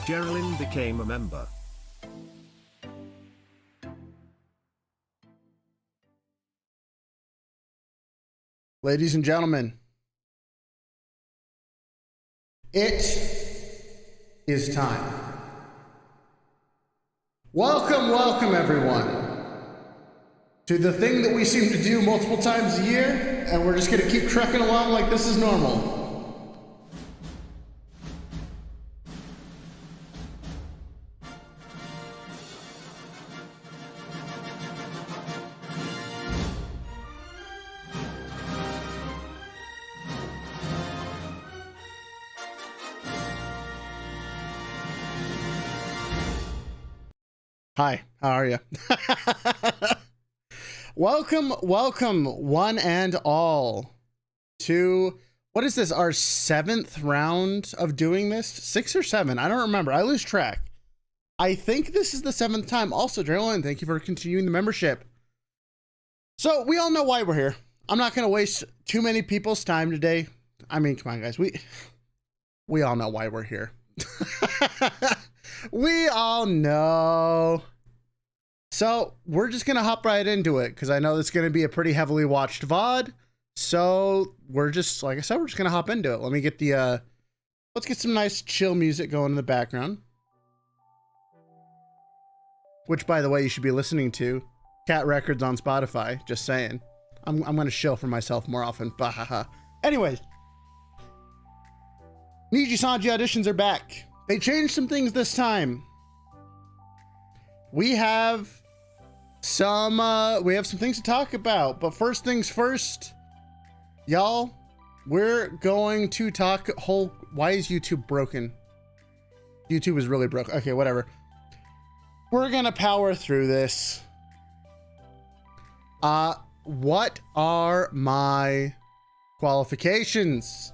Geraldine became a member. Ladies and gentlemen, it is time. Welcome, welcome everyone to the thing that we seem to do multiple times a year, and we're just gonna keep trucking along like this is normal. Hi, how are you? Welcome, welcome, one and all, to, what is this, our 7th round of doing this? 6 or 7? I don't remember. I lose track. I think this is the 7th time. Also, Raelice, thank you for continuing the membership. So, we all know why we're here. I'm not going to waste too many people's time today. I mean, come on, guys. We all know why we're here. We all know. So we're just going to hop right into it because I know it's going to be a pretty heavily watched VOD. So we're just, like I said, we're just going to hop into it. Let me get the, let's get some nice chill music going in the background. Which, by the way, you should be listening to Cat Records on Spotify. Just saying. I'm going to shill for myself more often. Bahaha. Anyways. Nijisanji auditions are back. They changed some things this time. We have some things to talk about, but first things first, y'all, we're going to talk why is YouTube broken? YouTube is really broke. Okay, whatever. We're gonna power through this. What are my qualifications?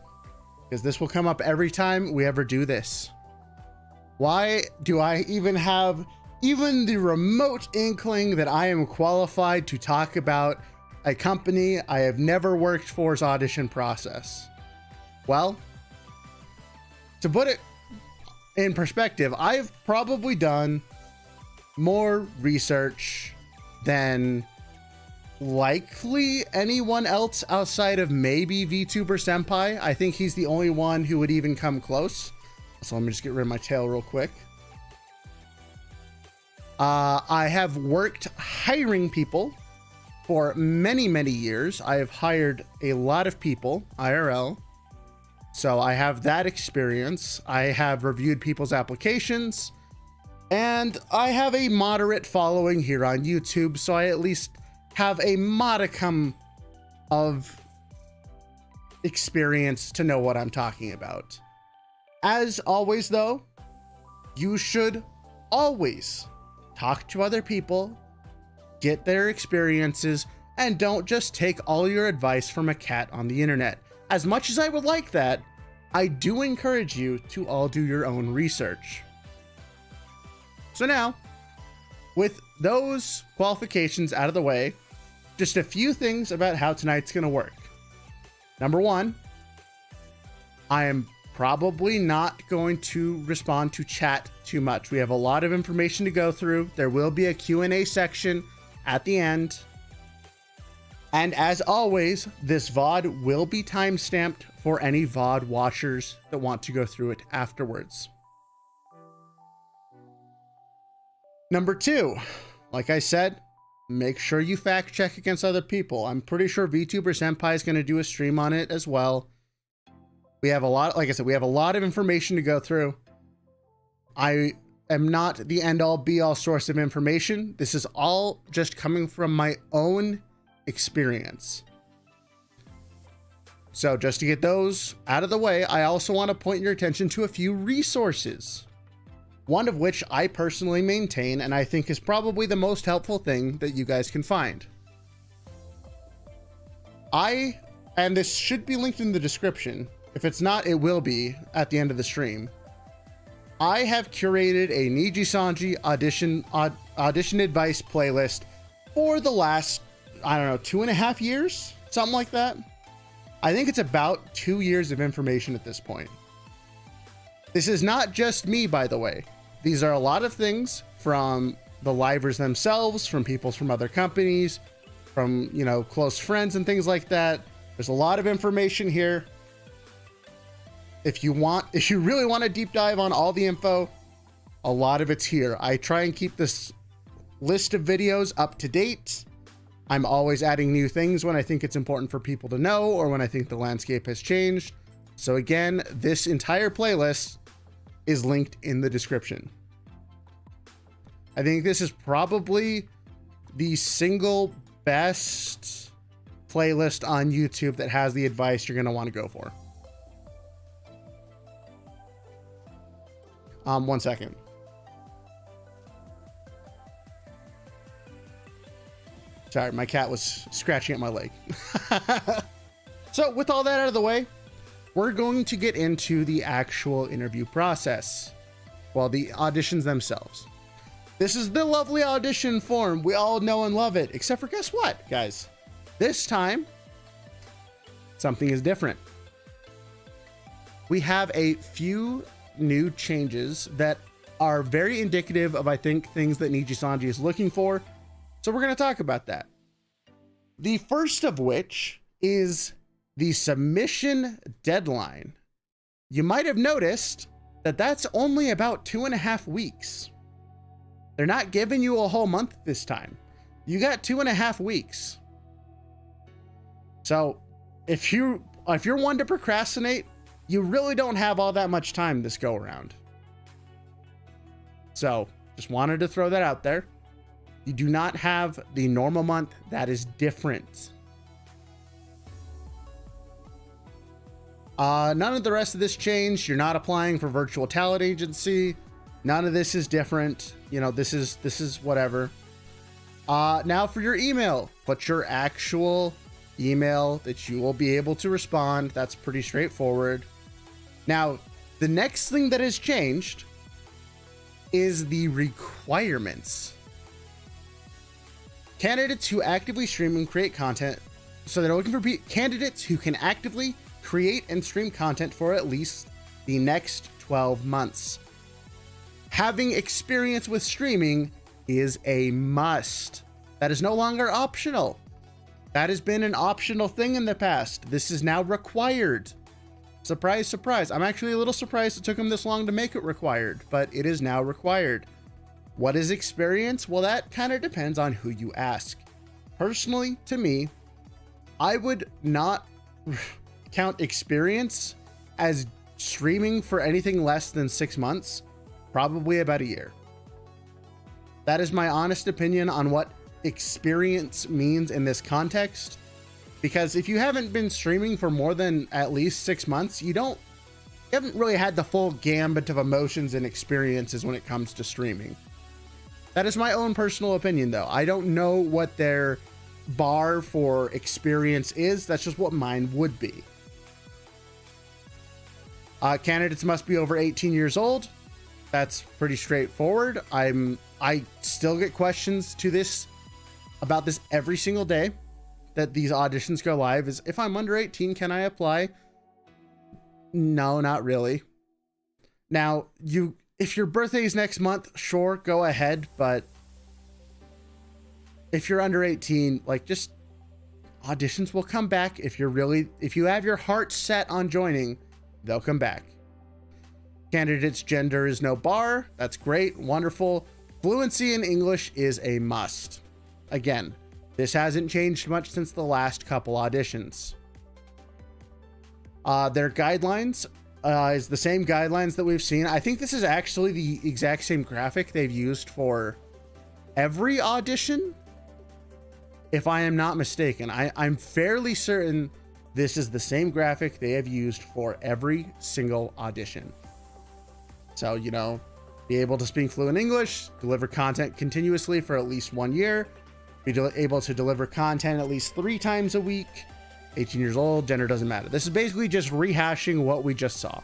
Because this will come up every time we ever do this. Why do I even have even the remote inkling that I am qualified to talk about a company I have never worked for's audition process? Well, to put it in perspective, I've probably done more research than likely anyone else outside of maybe Vtuber Senpai. I think he's the only one who would even come close. So let me just get rid of my tail real quick. I have worked hiring people for many, many years. I have hired a lot of people, IRL. So I have that experience. I have reviewed people's applications. And I have a moderate following here on YouTube. So I at least have a modicum of experience to know what I'm talking about. As always, though, you should always talk to other people, get their experiences, and don't just take all your advice from a cat on the internet. As much as I would like that, I do encourage you to all do your own research. So now, with those qualifications out of the way, just a few things about how tonight's going to work. Number one, I am probably not going to respond to chat too much. We have a lot of information to go through. There will be a Q&A section at the end. And as always, this VOD will be time-stamped for any VOD watchers that want to go through it afterwards. Number two, like I said, make sure you fact check against other people. I'm pretty sure VTuber Senpai is going to do a stream on it as well. We have a lot, like I said, we have a lot of information to go through. I am not the end-all be-all source of information. This is all just coming from my own experience. So just to get those out of the way, I also want to point your attention to a few resources. One of which I personally maintain and I think is probably the most helpful thing that you guys can find. And this should be linked in the description. If it's not, it will be at the end of the stream. I have curated a Nijisanji audition advice playlist for the last, I don't know, 2.5 years, something like that. I think it's about 2 years of information at this point. This is not just me, by the way. These are a lot of things from the livers themselves, from people from other companies, from, you know, close friends and things like that. There's a lot of information here. If you really want a deep dive on all the info, a lot of it's here. I try and keep this list of videos up to date. I'm always adding new things when I think it's important for people to know or when I think the landscape has changed. So again, this entire playlist is linked in the description. I think this is probably the single best playlist on YouTube that has the advice you're going to want to go for. 1 second. Sorry, my cat was scratching at my leg. So with all that out of the way, we're going to get into the actual interview process. Well, the auditions themselves. This is the lovely audition form. We all know and love it, except for guess what, guys? This time, something is different. We have a few new changes that are very indicative of, I think, things that Nijisanji is looking for. So we're going to talk about that. The first of which is the submission deadline. You might have noticed that that's only about 2.5 weeks. They're not giving you a whole month this time. You got 2.5 weeks. So if you're one to procrastinate, you really don't have all that much time this go around. So just wanted to throw that out there. You do not have the normal month. That is different. None of the rest of this changed. You're not applying for virtual talent agency. None of this is different. You know, this is whatever. Now for your email, put your actual email that you will be able to respond. That's pretty straightforward. Now, the next thing that has changed is the requirements. Candidates who actively stream and create content. So they're looking for candidates who can actively create and stream content for at least the next 12 months. Having experience with streaming is a must. That is no longer optional. That has been an optional thing in the past. This is now required. Surprise, surprise. I'm actually a little surprised it took them this long to make it required, but it is now required. What is experience? Well, that kind of depends on who you ask. Personally, to me, I would not count experience as streaming for anything less than 6 months, probably about a year. That is my honest opinion on what experience means in this context. Because if you haven't been streaming for more than at least 6 months, you haven't really had the full gambit of emotions and experiences when it comes to streaming. That is my own personal opinion, though. I don't know what their bar for experience is. That's just what mine would be. Candidates must be over 18 years old. That's pretty straightforward. I still get questions about this every single day that these auditions go live. Is if I'm under 18, can I apply? No, not really. Now, if your birthday is next month, sure, go ahead. But if you're under 18, like, just auditions will come back. If you have your heart set on joining, they'll come back. Candidates' gender is no bar. That's great. Wonderful. Fluency in English is a must. Again, this hasn't changed much since the last couple auditions. Their guidelines is the same guidelines that we've seen. I think this is actually the exact same graphic they've used for every audition, if I am not mistaken. I'm fairly certain this is the same graphic they have used for every single audition. So, be able to speak fluent English, deliver content continuously for at least 1 year, be able to deliver content at least 3 times a week, 18 years old, gender doesn't matter. This is basically just rehashing what we just saw.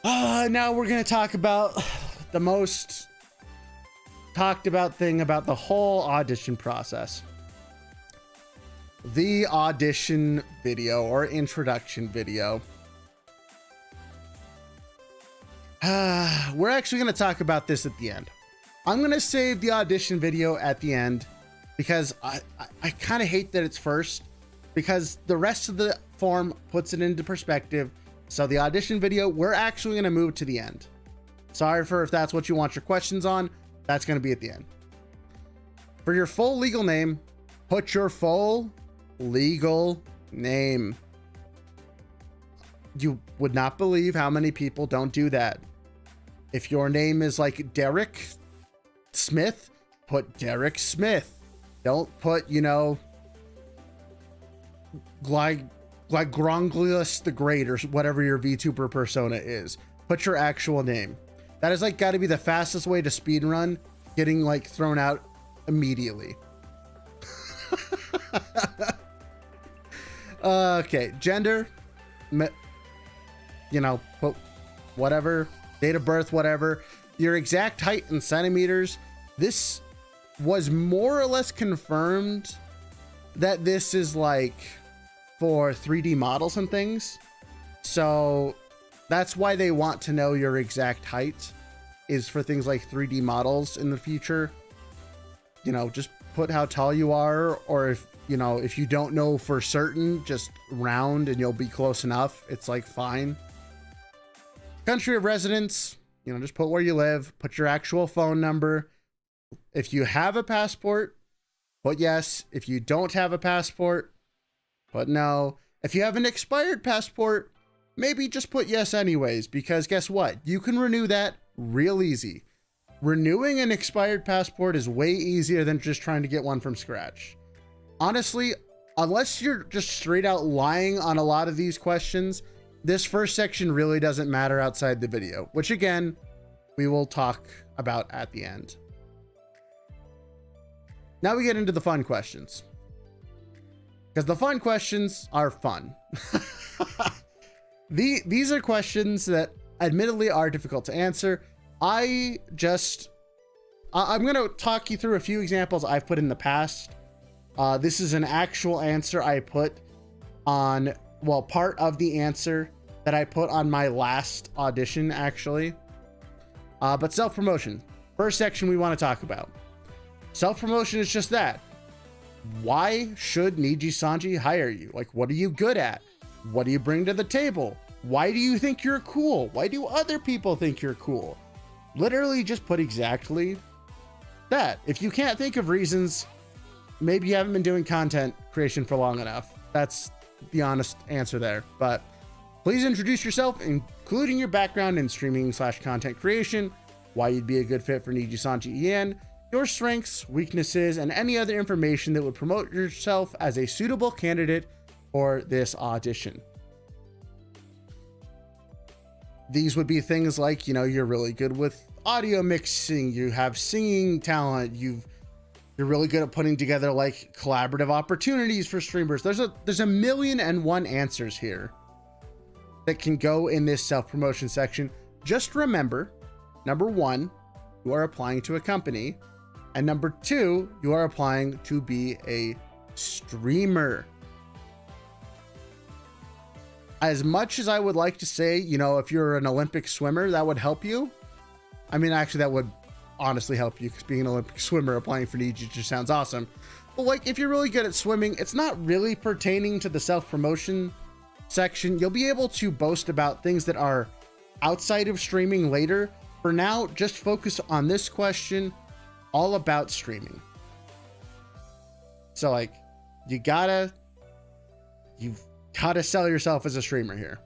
Now we're going to talk about the most talked about thing about the whole audition process. the audition video or introduction video. We're actually going to talk about this at the end. I'm going to save the audition video at the end because I kind of hate that it's first, because the rest of the form puts it into perspective. So the audition video, we're actually going to move to the end. Sorry for if that's what you want your questions on. That's going to be at the end. For your full legal name, put your full legal name. You would not believe how many people don't do that. If your name is like Derek Smith, put Derek Smith. Don't put, you know, Gronglius the Great or whatever your VTuber persona is. Put your actual name. That is like got to be the fastest way to speedrun getting like thrown out immediately. Okay, gender, you know, put whatever, date of birth, whatever, your exact height in centimeters. This was more or less confirmed that this is like for 3D models and things. So that's why they want to know your exact height, is for things like 3D models in the future. You know, just put how tall you are, or if, you know, if you don't know for certain, just round and you'll be close enough. It's like fine. Country of residence, you know, just put where you live, put your actual phone number. If you have a passport, put yes. If you don't have a passport, put no. If you have an expired passport, maybe just put yes anyways, because guess what? You can renew that real easy. Renewing an expired passport is way easier than just trying to get one from scratch. Honestly, unless you're just straight out lying on a lot of these questions, this first section really doesn't matter outside the video, which again, we will talk about at the end. Now we get into the fun questions, because the fun questions are fun. These are questions that admittedly are difficult to answer. I'm going to talk you through a few examples I've put in the past. This is an actual answer I put on, well, part of the answer that I put on my last audition, actually. But self-promotion, first section we want to talk about. Self-promotion is just that. Why should Nijisanji hire you? Like, what are you good at? What do you bring to the table? Why do you think you're cool? Why do other people think you're cool? Literally just put exactly that. If you can't think of reasons, maybe you haven't been doing content creation for long enough. That's the honest answer there. But please introduce yourself, including your background in streaming/content creation, why you'd be a good fit for Nijisanji Ian, your strengths, weaknesses, and any other information that would promote yourself as a suitable candidate for this audition. These would be things like, you know, you're really good with audio mixing, you have singing talent, you're really good at putting together like collaborative opportunities for streamers. There's a 1,000,001 answers here that can go in this self-promotion section. Just remember, number one, you are applying to a company, and number two, you are applying to be a streamer. As much as I would like to say, you know, if you're an Olympic swimmer, that would help you. I mean, actually, that would honestly help you, because being an Olympic swimmer applying for Niji just sounds awesome. But like, if you're really good at swimming, it's not really pertaining to the self-promotion section. You'll be able to boast about things that are outside of streaming later. For now, just focus on this question, all about streaming. So like, you've gotta sell yourself as a streamer here.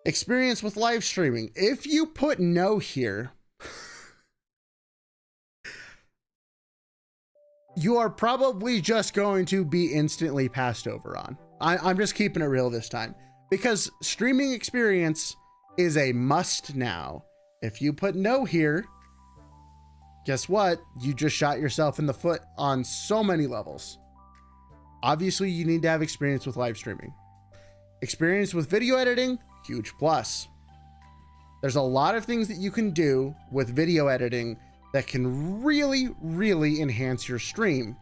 Experience with live streaming. If you put no here, you are probably just going to be instantly passed over on. I'm just keeping it real this time, because streaming experience is a must now. If you put no here, guess what? You just shot yourself in the foot on so many levels. Obviously, you need to have experience with live streaming. Experience with video editing, huge plus. There's a lot of things that you can do with video editing that can really, really enhance your stream.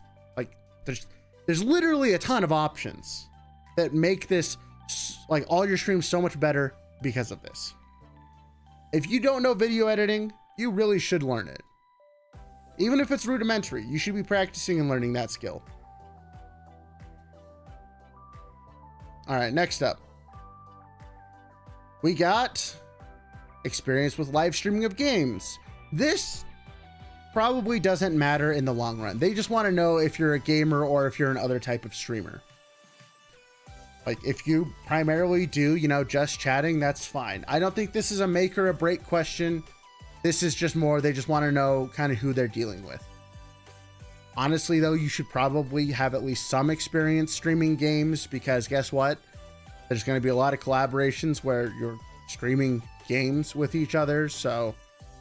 there's literally a ton of options that make this like all your streams so much better because of this. If you don't know video editing, you really should learn it. Even if it's rudimentary, you should be practicing and learning that skill. All right, next up, we got experience with live streaming of games. This probably doesn't matter in the long run. They just want to know if you're a gamer or if you're an other type of streamer. Like if you primarily do, you know, just chatting, that's fine. I don't think this is a make or a break question. This is just more, they just want to know kind of who they're dealing with. Honestly, though, you should probably have at least some experience streaming games, because guess what? There's going to be a lot of collaborations where you're streaming games with each other. So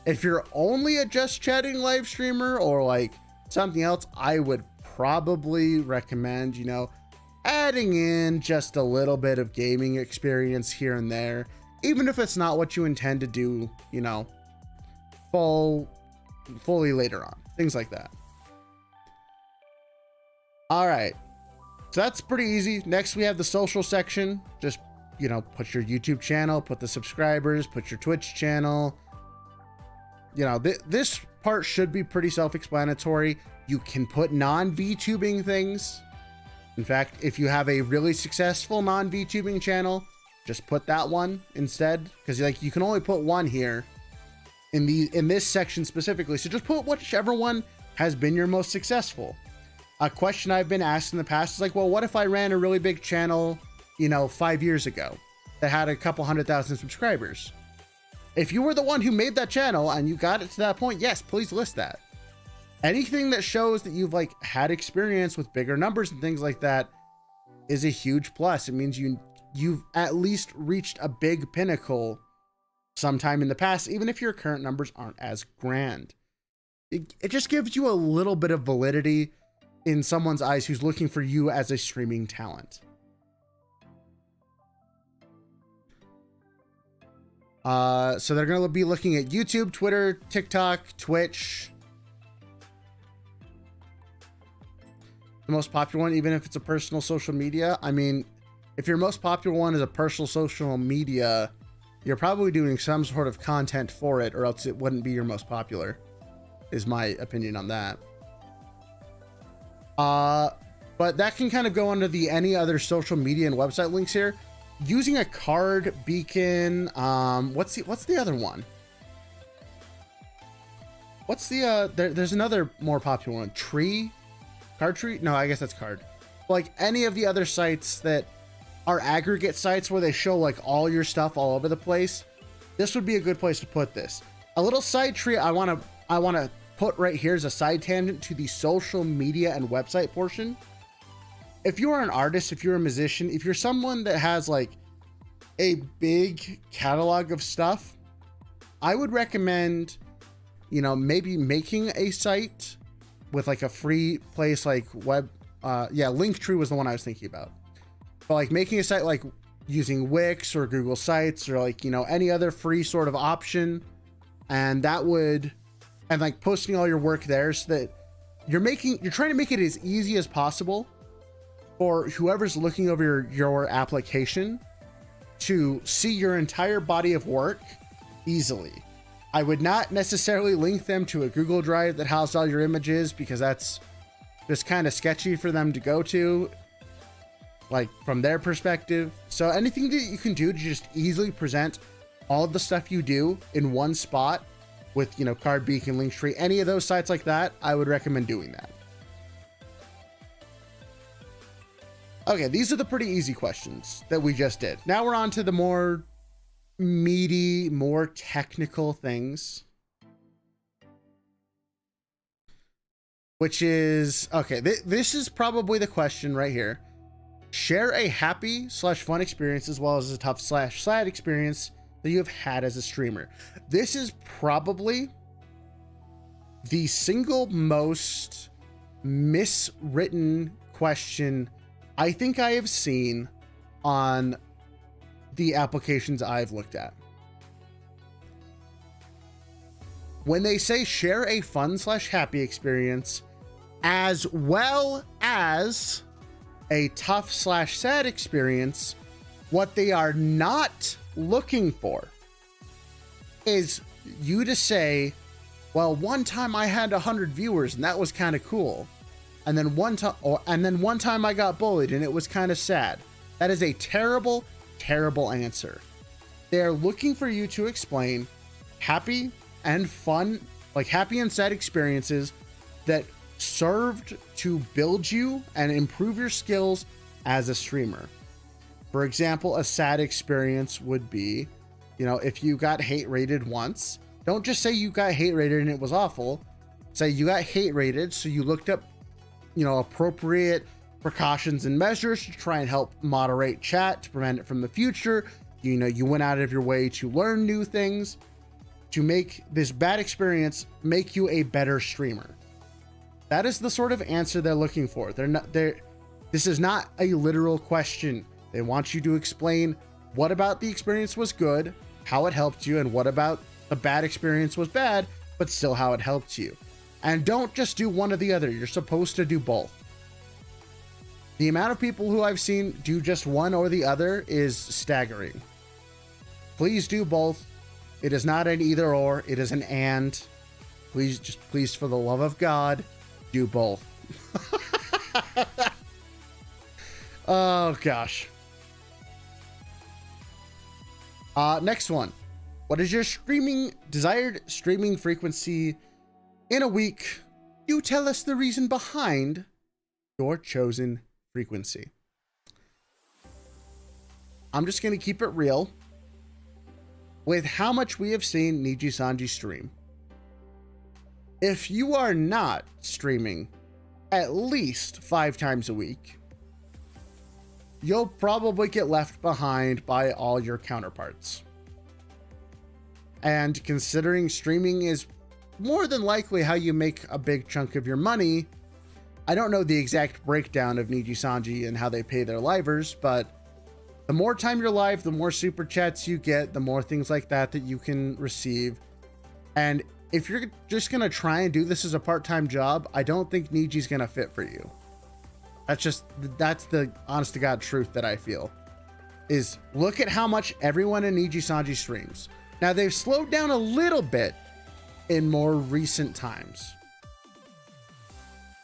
if you're only a just chatting live streamer or like something else, I would probably recommend, you know, adding in just a little bit of gaming experience here and there, even if it's not what you intend to do, you know, fully later on, things like that. All right, so that's pretty easy. Next, we have the social section. Just, you know, put your YouTube channel, put the subscribers, put your Twitch channel. You know, this part should be pretty self-explanatory. You can put non-VTubing things. In fact, if you have a really successful non-VTubing channel, just put that one instead, because like you can only put one here in this section specifically. So just put whichever one has been your most successful. A question I've been asked in the past is like, well, what if I ran a really big channel, you know, 5 years ago that had a couple 100,000 subscribers? If you were the one who made that channel and you got it to that point, yes, please list that. Anything that shows that you've like had experience with bigger numbers and things like that is a huge plus. It means you've at least reached a big pinnacle sometime in the past, even if your current numbers aren't as grand. It just gives you a little bit of validity in someone's eyes who's looking for you as a streaming talent. So they're going to be looking at YouTube, Twitter, TikTok, Twitch. The most popular one, even if it's a personal social media. I mean, if your most popular one is a personal social media, you're probably doing some sort of content for it, or else it wouldn't be your most popular, is my opinion on that. But that can kind of go under the any other social media and website links here. Using a card, beacon, what's the other one? What's the there's another more popular one. Card tree? No, I guess that's card. Like any of the other sites that are aggregate sites where they show like all your stuff all over the place, this would be a good place to put this. A little side tree I want to put right here is a side tangent to the social media and website portion. If you are an artist, if you're a musician, if you're someone that has like a big catalog of stuff, I would recommend, you know, maybe making a site with like a free place like Linktree was the one I was thinking about. But like making a site like using Wix or Google Sites or like, you know, any other free sort of option, and like posting all your work there so that you're trying to make it as easy as possible for whoever's looking over your application to see your entire body of work easily. I would not necessarily link them to a Google Drive that houses all your images, because that's just kind of sketchy for them to go to, like from their perspective. So anything that you can do to just easily present all of the stuff you do in one spot with, you know, Card, Beacon, Linktree, any of those sites like that, I would recommend doing that. Okay, these are the pretty easy questions that we just did. Now we're on to the more meaty, more technical things. Which is, okay, this is probably the question right here. Share a happy/fun experience as well as a tough/sad experience that you have had as a streamer. This is probably the single most miswritten question I think I have seen on the applications I've looked at. When they say share a fun/happy experience, as well as a tough slash sad experience, what they are not looking for is you to say, well, one time I had 100 viewers and that was kind of cool. And then one time I got bullied and it was kind of sad. That is a terrible, terrible answer. They're looking for you to explain happy and fun, like happy and sad experiences that served to build you and improve your skills as a streamer. For example, a sad experience would be, you know, if you got hate rated once, don't just say you got hate rated and it was awful. Say you got hate rated, so you looked up, you know, appropriate precautions and measures to try and help moderate chat to prevent it from the future. You know, you went out of your way to learn new things to make this bad experience make you a better streamer. That is the sort of answer they're looking for. This is not a literal question. They want you to explain what about the experience was good, how it helped you, and what about the bad experience was bad, but still how it helped you. And don't just do one or the other. You're supposed to do both. The amount of people who I've seen do just one or the other is staggering. Please do both. It is not an either or, it is an and. Please, for the love of God, do both. Oh gosh. Next one. What is your desired streaming frequency in a week? You tell us the reason behind your chosen frequency. I'm just going to keep it real with how much we have seen Nijisanji stream. If you are not streaming at least 5 times a week, you'll probably get left behind by all your counterparts. And considering streaming is more than likely how you make a big chunk of your money, I don't know the exact breakdown of Nijisanji and how they pay their livers, but the more time you're live, the more super chats you get, the more things like that you can receive. And if you're just going to try and do this as a part-time job, I don't think Niji's going to fit for you. That's the honest to God truth that I feel. Is look at how much everyone in Nijisanji streams. Now they've slowed down a little bit in more recent times,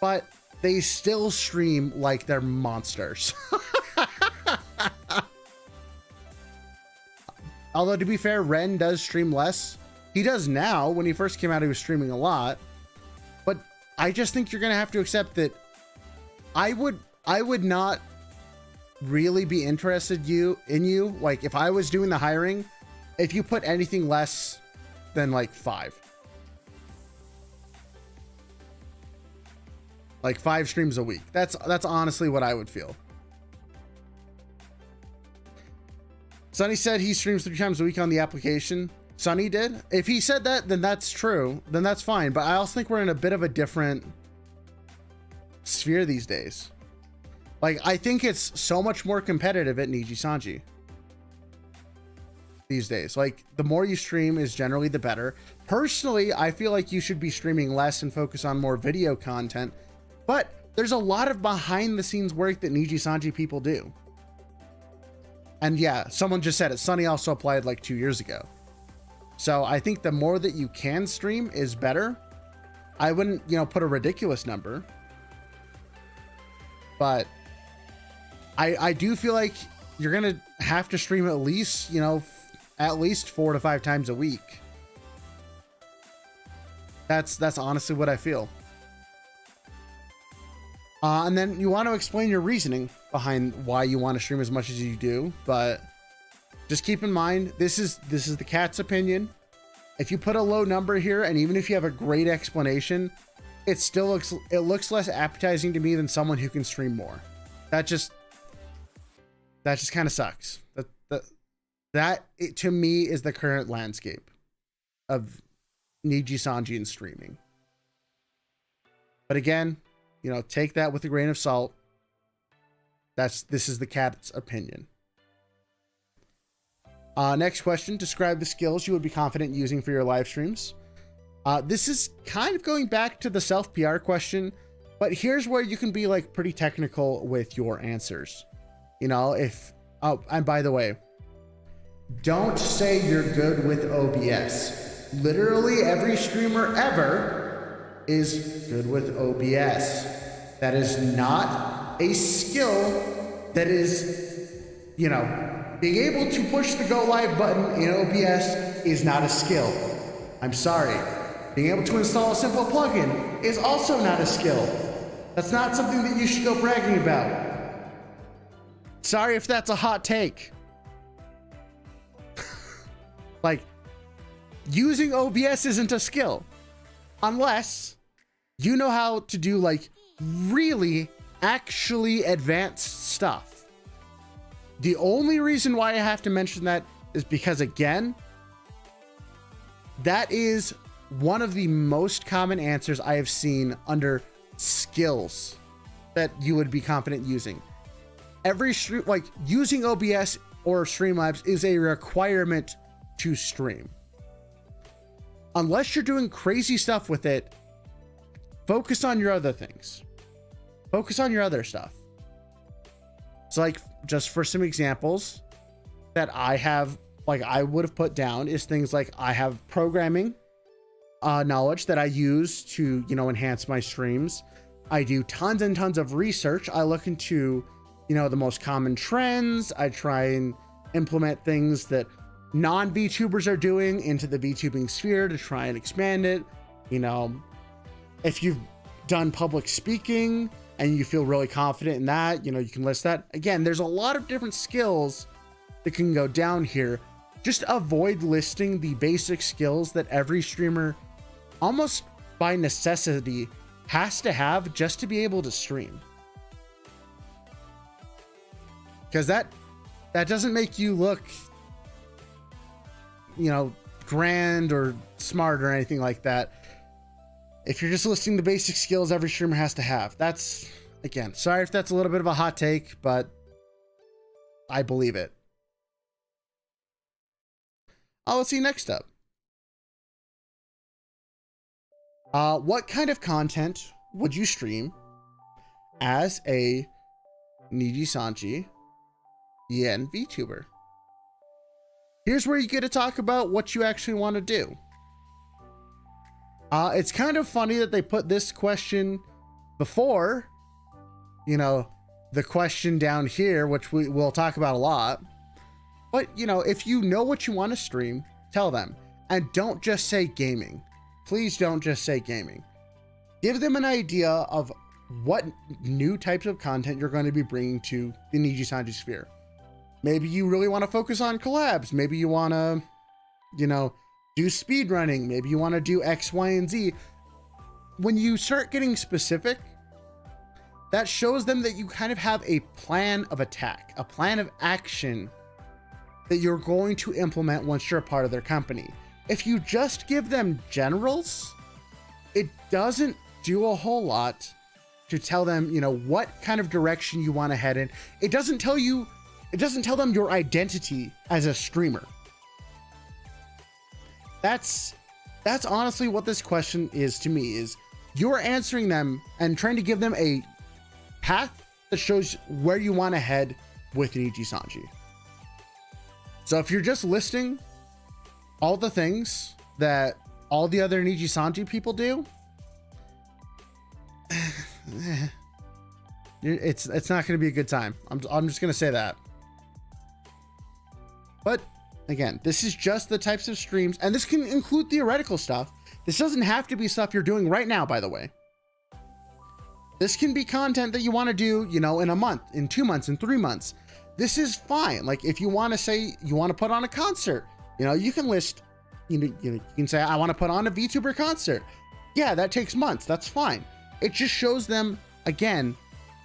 but they still stream like they're monsters. Although to be fair, Ren does stream less. He does now. When he first came out, he was streaming a lot. But I just think you're going to have to accept that I would not really be interested in you. Like if I was doing the hiring, if you put anything less than like 5. Like 5 streams a week. That's honestly what I would feel. Sonny said he streams 3 times a week on the application. Sonny did. If he said that, then that's true. Then that's fine. But I also think we're in a bit of a different sphere these days. Like, I think it's so much more competitive at Nijisanji these days. Like, the more you stream is generally the better. Personally, I feel like you should be streaming less and focus on more video content. But there's a lot of behind the scenes work that Nijisanji people do. And yeah, someone just said it. Sonny also applied like 2 years ago. So I think the more that you can stream is better. I wouldn't, put a ridiculous number. But I do feel like you're going to have to stream at least, at least 4 to 5 times a week. That's honestly what I feel. And then you want to explain your reasoning behind why you want to stream as much as you do, but just keep in mind, this is the cat's opinion. If you put a low number here, and even if you have a great explanation, it looks less appetizing to me than someone who can stream more. That just kind of sucks. That to me is the current landscape of Nijisanji and streaming. But again, take that with a grain of salt. This is the cat's opinion. Next question. Describe the skills you would be confident using for your live streams. This is kind of going back to the self-PR question. But here's where you can be like pretty technical with your answers. You know, if, oh, and by the way, don't say you're good with OBS. Literally every streamer ever is good with OBS. That is not a skill. That is, you know, being able to push the go live button in OBS is not a skill. I'm sorry. Being able to install a simple plugin is also not a skill. That's not something that you should go bragging about. Sorry if that's a hot take. Like, using OBS isn't a skill unless you know how to do like really actually advanced stuff. The only reason why I have to mention that is because, again, that is one of the most common answers I have seen under skills that you would be confident using. Every stream, like using OBS or Streamlabs, is a requirement to stream. Unless you're doing crazy stuff with it, focus on your other things. Focus on your other stuff. So like, just for some examples that I have, like I would have put down, is things like I have programming knowledge that I use to, you know, enhance my streams. I do tons and tons of research. I look into, you know, the most common trends. I try and implement things that non-VTubers are doing into the VTubing sphere to try and expand it. You know, if you've done public speaking and you feel really confident in that, you know, you can list that. Again, there's a lot of different skills that can go down here. Just avoid listing the basic skills that every streamer, almost by necessity, has to have just to be able to stream. Because that doesn't make you look, you know, grand or smart or anything like that. If you're just listing the basic skills every streamer has to have, that's, again, sorry if that's a little bit of a hot take, but I believe it. Let's see, next up. What kind of content would you stream as a Nijisanji Vtuber? Here's where you get to talk about what you actually want to do. It's kind of funny that they put this question before, you know, the question down here, which we will talk about a lot. But, you know, if you know what you want to stream, tell them. And don't just say gaming. Please don't just say gaming. Give them an idea of what new types of content you're going to be bringing to the Nijisanji sphere. Maybe you really want to focus on collabs. Maybe you want to, you know, do speedrunning. Maybe you want to do X, Y, and Z. When you start getting specific, that shows them that you kind of have a plan of attack, a plan of action that you're going to implement once you're a part of their company. If you just give them generals, it doesn't do a whole lot to tell them, you know, what kind of direction you want to head in. It doesn't tell them your identity as a streamer. That's honestly what this question is to me, is you're answering them and trying to give them a path that shows where you want to head with Nijisanji. So if you're just listing all the things that all the other Nijisanji people do, it's not going to be a good time. I'm just going to say that. But again, this is just the types of streams, and this can include theoretical stuff. This doesn't have to be stuff you're doing right now, by the way. This can be content that you want to do, you know, in a month, in 2 months, in 3 months. This is fine. Like if you want to say you want to put on a concert, you know, you can list, you can say, I want to put on a VTuber concert. Yeah, that takes months. That's fine. It just shows them, again,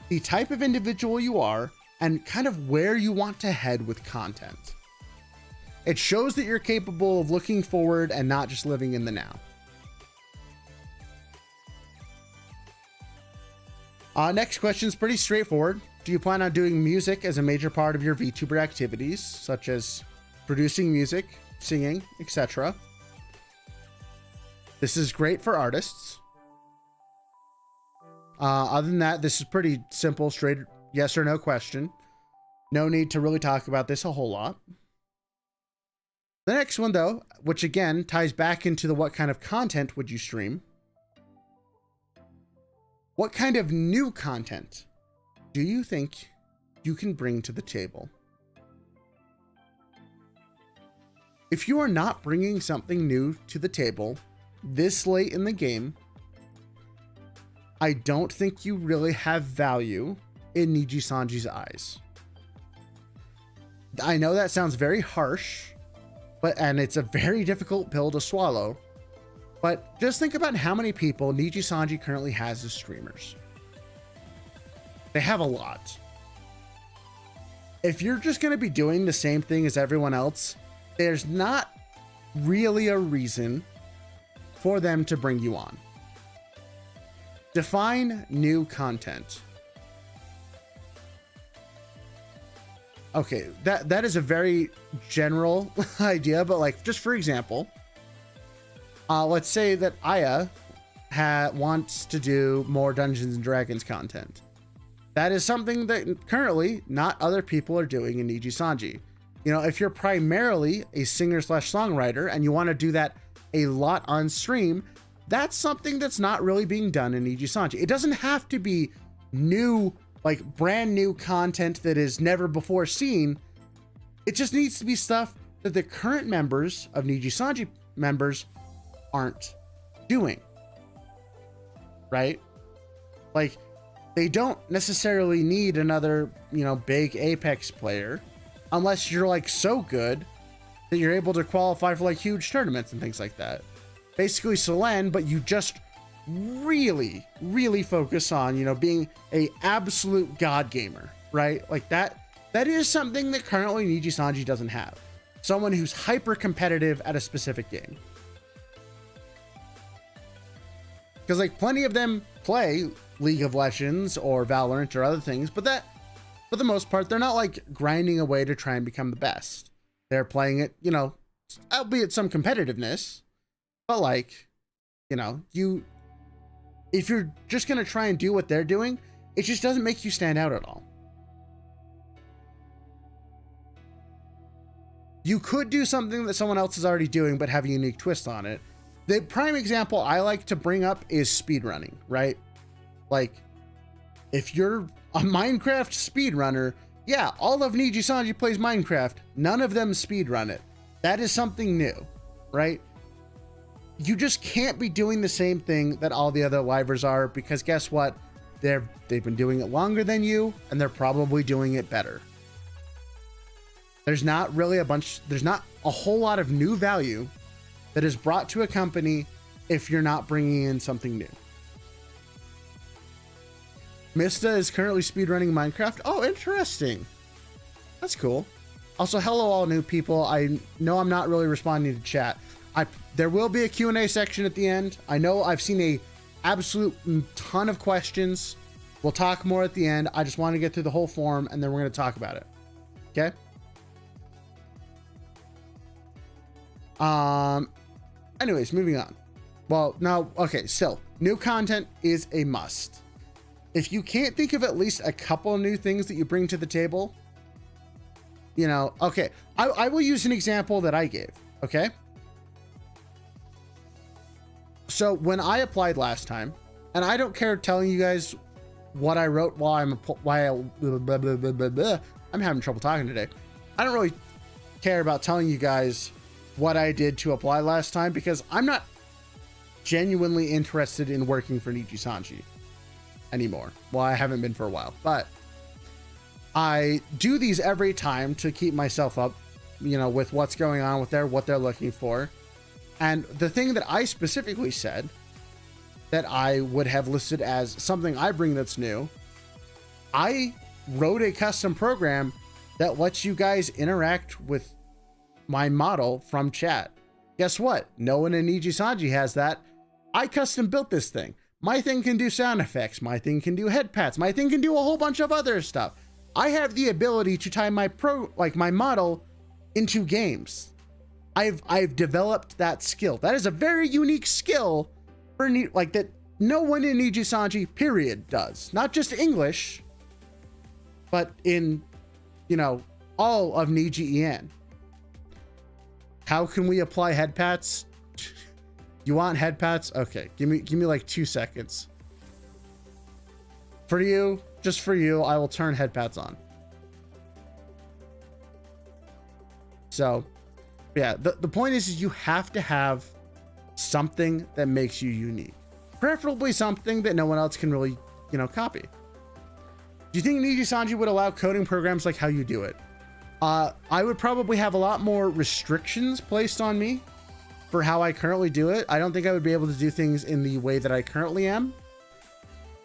the type of individual you are and kind of where you want to head with content. It shows that you're capable of looking forward and not just living in the now. Next question is pretty straightforward. Do you plan on doing music as a major part of your VTuber activities, such as producing music, singing, etc.? This is great for artists. Other than that, this is pretty simple, straight yes or no question. No need to really talk about this a whole lot. The next one, though, which again ties back into the what kind of content would you stream? What kind of new content do you think you can bring to the table? If you are not bringing something new to the table this late in the game, I don't think you really have value in Nijisanji's eyes. I know that sounds very harsh, and it's a very difficult pill to swallow, but just think about how many people Nijisanji currently has as streamers. They have a lot. If you're just going to be doing the same thing as everyone else, there's not really a reason for them to bring you on. Define new content. Okay, that is a very general idea, but like, just for example, let's say that Aya wants to do more Dungeons and Dragons content. That is something that currently not other people are doing in Nijisanji. You know, if you're primarily a singer/songwriter and you want to do that a lot on stream, that's something that's not really being done in Nijisanji. It doesn't have to be new, like brand new content that is never before seen. It just needs to be stuff that the current members of Nijisanji members aren't doing. Right? Like, they don't necessarily need another, you know, big Apex player unless you're like so good that you're able to qualify for like huge tournaments and things like that. Basically Selene, but you just really, really focus on, you know, being a absolute god gamer, right? Like that is something that currently Nijisanji doesn't have. Someone who's hyper competitive at a specific game. Because like plenty of them play League of Legends or Valorant or other things, but that, for the most part, they're not like grinding away to try and become the best. They're playing it, you know, albeit some competitiveness, but like, you know, if you're just going to try and do what they're doing, it just doesn't make you stand out at all. You could do something that someone else is already doing, but have a unique twist on it. The prime example I like to bring up is speedrunning, right? Like, if you're a Minecraft speedrunner, yeah, all of Nijisanji plays Minecraft. None of them speedrun it. That is something new, right? You just can't be doing the same thing that all the other livers are, because guess what? They've been doing it longer than you, and they're probably doing it better. There's not a whole lot of new value that is brought to a company if you're not bringing in something new. Mista is currently speedrunning Minecraft. Oh, interesting. That's cool. Also, hello all new people. I know I'm not really responding to chat. There will be a Q&A section at the end. I know I've seen a absolute ton of questions. We'll talk more at the end. I just want to get through the whole form and then we're going to talk about it. Okay? Anyways, moving on. Well, now, okay, so new content is a must. If you can't think of at least a couple of new things that you bring to the table, you know, okay, I will use an example that I gave, okay? So when I applied last time, and I don't care telling you guys what I wrote I'm having trouble talking today. I don't really care about telling you guys what I did to apply last time because I'm not genuinely interested in working for Nijisanji anymore. Well, I haven't been for a while, but I do these every time to keep myself up, you know, with what's going on with what they're looking for. And the thing that I specifically said that I would have listed as something I bring that's new, I wrote a custom program that lets you guys interact with my model from chat. Guess what? No one in Nijisanji has that. I custom built this thing. My thing can do sound effects. My thing can do head pats. My thing can do a whole bunch of other stuff. I have the ability to tie my my model into games. I've developed that skill. That is a very unique skill for that no one in Nijisanji, period, does. Not just English, but in, you know, all of Niji-en. How can we apply head pats? You want head pats? Okay, give me like 2 seconds. For you, just for you, I will turn head pats on. So, yeah, the point is you have to have something that makes you unique. Preferably something that no one else can really, you know, copy. Do you think Nijisanji would allow coding programs like how you do it? I would probably have a lot more restrictions placed on me for how I currently do it. I don't think I would be able to do things in the way that I currently am.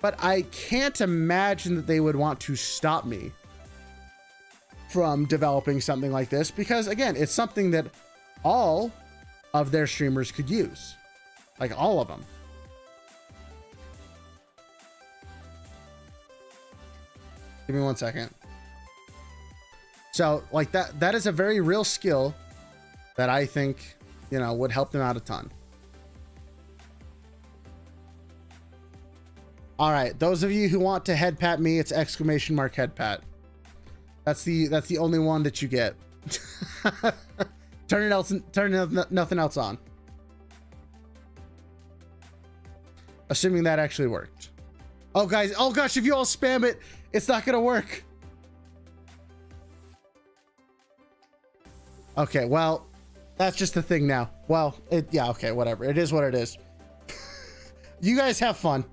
But I can't imagine that they would want to stop me from developing something like this because, again, it's something that all of their streamers could use. Like, all of them. Give me 1 second. So, like, that is a very real skill that I think, you know, would help them out a ton. All right, those of you who want to head pat me, it's !head pat. That's the only one that you get. Turn nothing else on. Assuming that actually worked. Oh guys, oh gosh, if you all spam it, it's not gonna work. Okay, well, that's just the thing now. Well, yeah, okay, whatever. It is what it is. You guys have fun.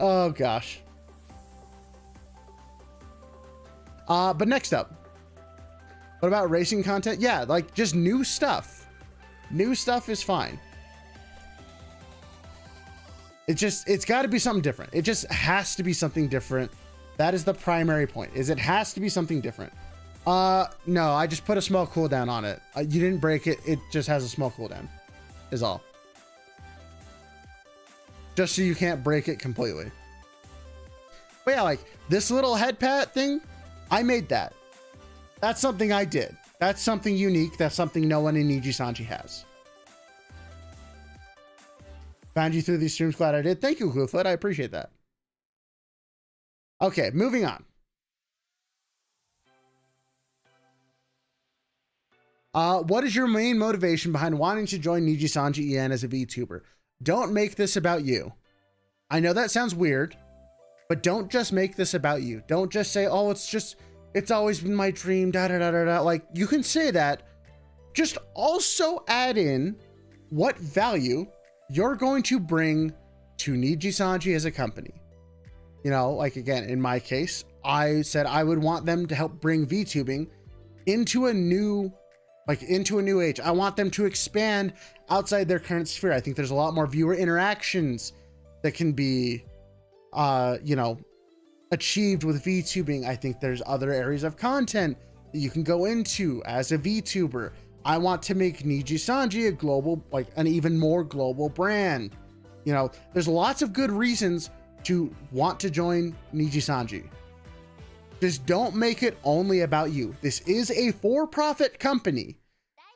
Oh gosh. But next up, what about racing content? Yeah, like just new stuff. New stuff is fine. It's got to be something different. It just has to be something different. That is the primary point, is it has to be something different. No, I just put a small cooldown on it. You didn't break it. It just has a small cooldown is all. Just so you can't break it completely. But yeah, like this little head pat thing, I made that. That's something I did. That's something unique. That's something no one in Nijisanji has. Found you through these streams. Glad I did. Thank you, Gooflet. I appreciate that. Okay, moving on. What is your main motivation behind wanting to join Nijisanji EN as a VTuber? Don't make this about you. I know that sounds weird, but don't just make this about you. Don't just say, oh, it's always been my dream, da da da da da. Like, you can say that. Just also add in what value you're going to bring to Nijisanji as a company. You know, like again, in my case, I said I would want them to help bring VTubing into a new age. I want them to expand outside their current sphere. I think there's a lot more viewer interactions that can be, you know, achieved with VTubing. I think there's other areas of content that you can go into as a VTuber. I want to make Nijisanji a global, like an even more global brand. You know, there's lots of good reasons to want to join Nijisanji. Just don't make it only about you. This is a for-profit company.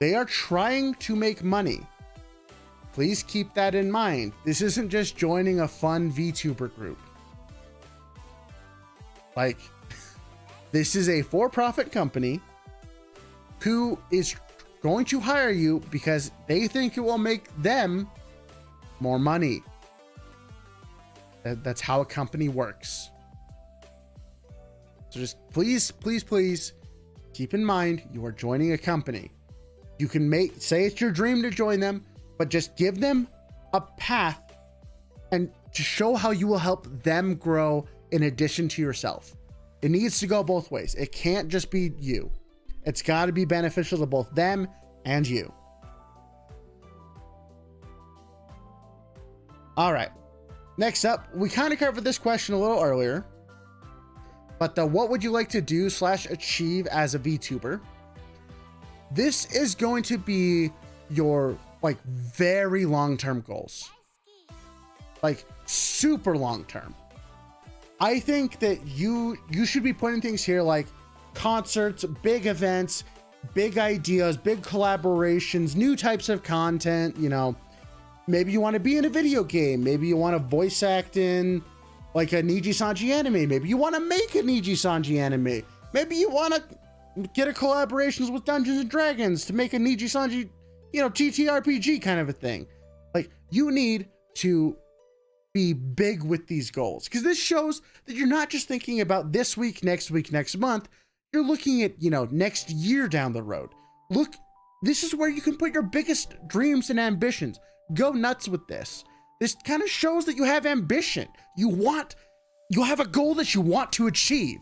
They are trying to make money. Please keep that in mind. This isn't just joining a fun VTuber group. Like, this is a for-profit company who is going to hire you because they think it will make them more money. That's how a company works. So just please, please, please keep in mind you are joining a company. You can say it's your dream to join them, but just give them a path and to show how you will help them grow in addition to yourself. It needs to go both ways. It can't just be you. It's got to be beneficial to both them and you. All right. Next up, we kind of covered this question a little earlier, but what would you like to do / achieve as a VTuber? This is going to be your like very long-term goals, like super long-term. I think that you should be putting things here like concerts, big events, big ideas, big collaborations, new types of content. You know, maybe you want to be in a video game. Maybe you want to voice act in like a Nijisanji anime. Maybe you want to make a Nijisanji anime. Maybe you want to get a collaborations with Dungeons and Dragons to make a Nijisanji, you know, TTRPG kind of a thing. Like, you need to be big with these goals, because this shows that you're not just thinking about this week, next month. You're looking at, you know, next year down the road. Look, this is where you can put your biggest dreams and ambitions. Go nuts with this. This kind of shows that you have ambition. You have a goal that you want to achieve.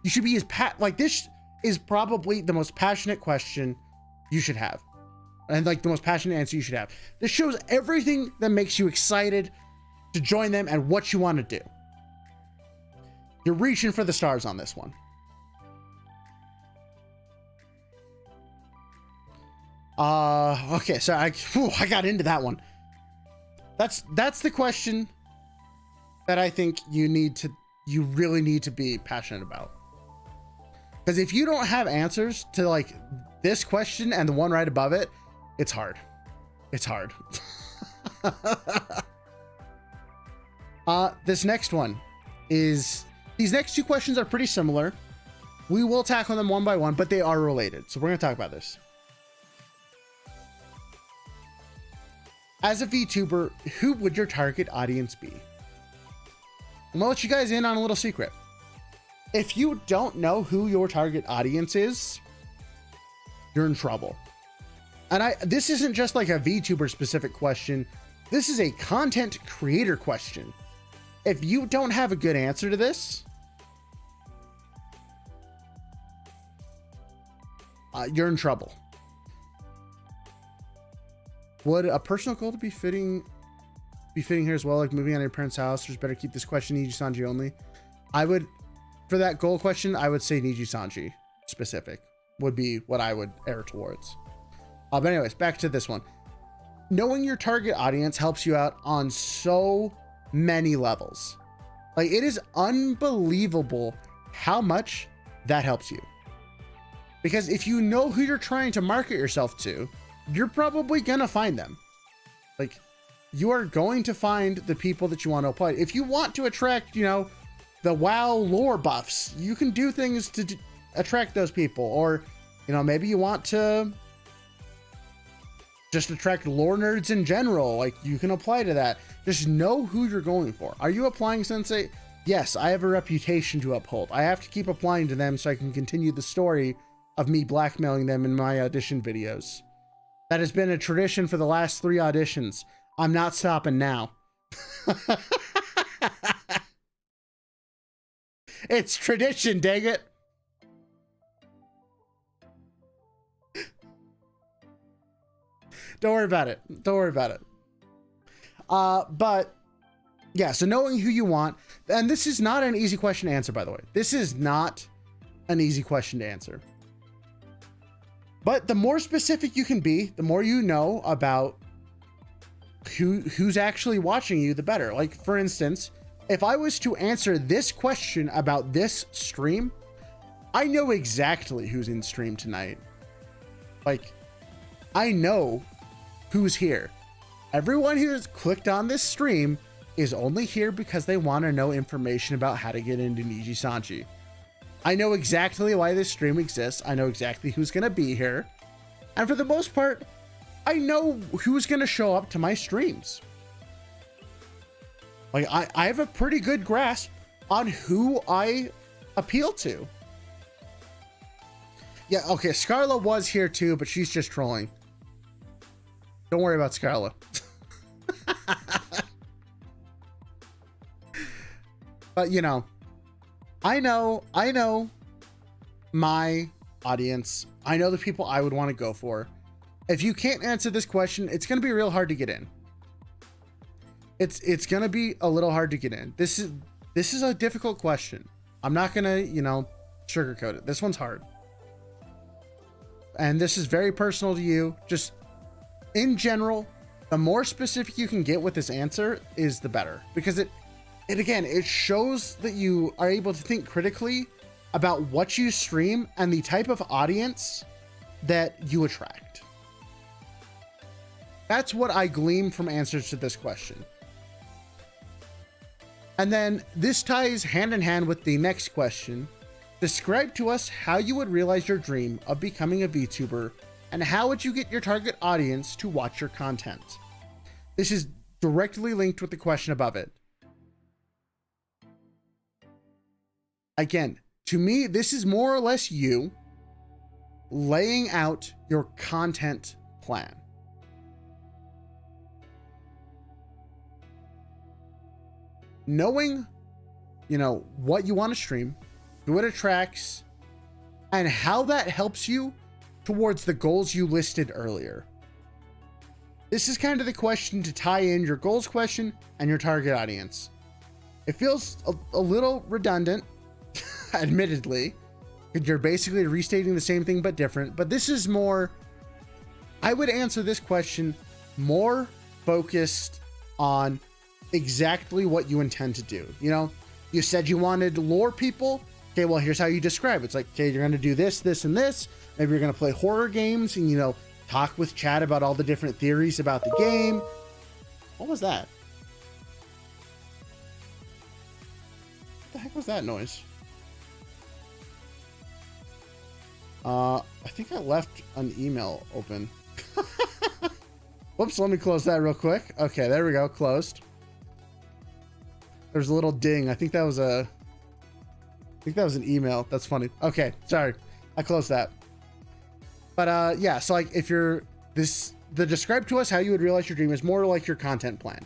You should be like, this is probably the most passionate question you should have. And like the most passionate answer you should have. This shows everything that makes you excited to join them and what you want to do. You're reaching for the stars on this one. Okay, so I got into that one. That's the question that I think you really need to be passionate about. Because if you don't have answers to like this question and the one right above it, it's hard. It's hard. This next one is, these next two questions are pretty similar. We will tackle them one by one, but they are related. So we're going to talk about this. As a VTuber, who would your target audience be? I'm gonna let you guys in on a little secret. If you don't know who your target audience is, you're in trouble. And this isn't just like a VTuber specific question. This is a content creator question. If you don't have a good answer to this, you're in trouble. Would a personal goal to be fitting here as well, like moving out of your parents' house? Just better keep this question Nijisanji only. I would, for that goal question, I would say Nijisanji specific would be what I would err towards. But anyways, back to this one. Knowing your target audience helps you out on so many levels. Like, it is unbelievable how much that helps you. Because if you know who you're trying to market yourself to, you're probably gonna find them. Like, you are going to find the people that you want to apply. If you want to attract, you know, the WoW lore buffs, you can do things to attract those people. Or, you know, maybe you want to just attract lore nerds in general. Like, you can apply to that. Just know who you're going for. Are you applying Sensei? Yes, I have a reputation to uphold. I have to keep applying to them so I can continue the story of me blackmailing them in my audition videos. That has been a tradition for the last 3 auditions. I'm not stopping now. It's tradition, dang it. Don't worry about it. Don't worry about it. But yeah, so knowing who you want, and this is not an easy question to answer, by the way. This is not an easy question to answer. But the more specific you can be, the more you know about who's actually watching you, the better. Like, for instance, if I was to answer this question about this stream, I know exactly who's in stream tonight. Like, I know who's here. Everyone who has clicked on this stream is only here because they want to know information about how to get into Nijisanji. I know exactly why this stream exists. I know exactly who's going to be here. And for the most part, I know who's going to show up to my streams. Like, I have a pretty good grasp on who I appeal to. Yeah, okay, Scarla was here too, but she's just trolling. Don't worry about Scarla. But, you know, I know my audience. I know the people I would want to go for. If you can't answer this question, it's going to be real hard to get in. It's going to be a little hard to get in. This is a difficult question. I'm not going to, you know, sugarcoat it. This one's hard. And this is very personal to you. Just in general, the more specific you can get with this answer is the better, because it again, it shows that you are able to think critically about what you stream and the type of audience that you attract. That's what I glean from answers to this question. And then this ties hand in hand with the next question. Describe to us how you would realize your dream of becoming a VTuber, and how would you get your target audience to watch your content? This is directly linked with the question above it. Again, to me, this is more or less you laying out your content plan. Knowing, what you want to stream, who it attracts, and how that helps you towards the goals you listed earlier. This is kind of the question to tie in your goals question and your target audience. It feels a little redundant, admittedly, because you're basically restating the same thing but different. But this is more, I would answer this question more focused on exactly what you intend to do. You said you wanted to lure people. Okay, well, here's how you describe it. It's like, okay, you're going to do this, this, and this. Maybe you're going to play horror games and, talk with chat about all the different theories about the game. What was that? What the heck was that noise? I think I left an email open. Whoops, let me close that real quick. Okay, there we go, closed. There's a little ding. I think that was an email. That's funny. Okay, sorry. I closed that. But yeah, so like if you're the describe to us how you would realize your dream is more like your content plan.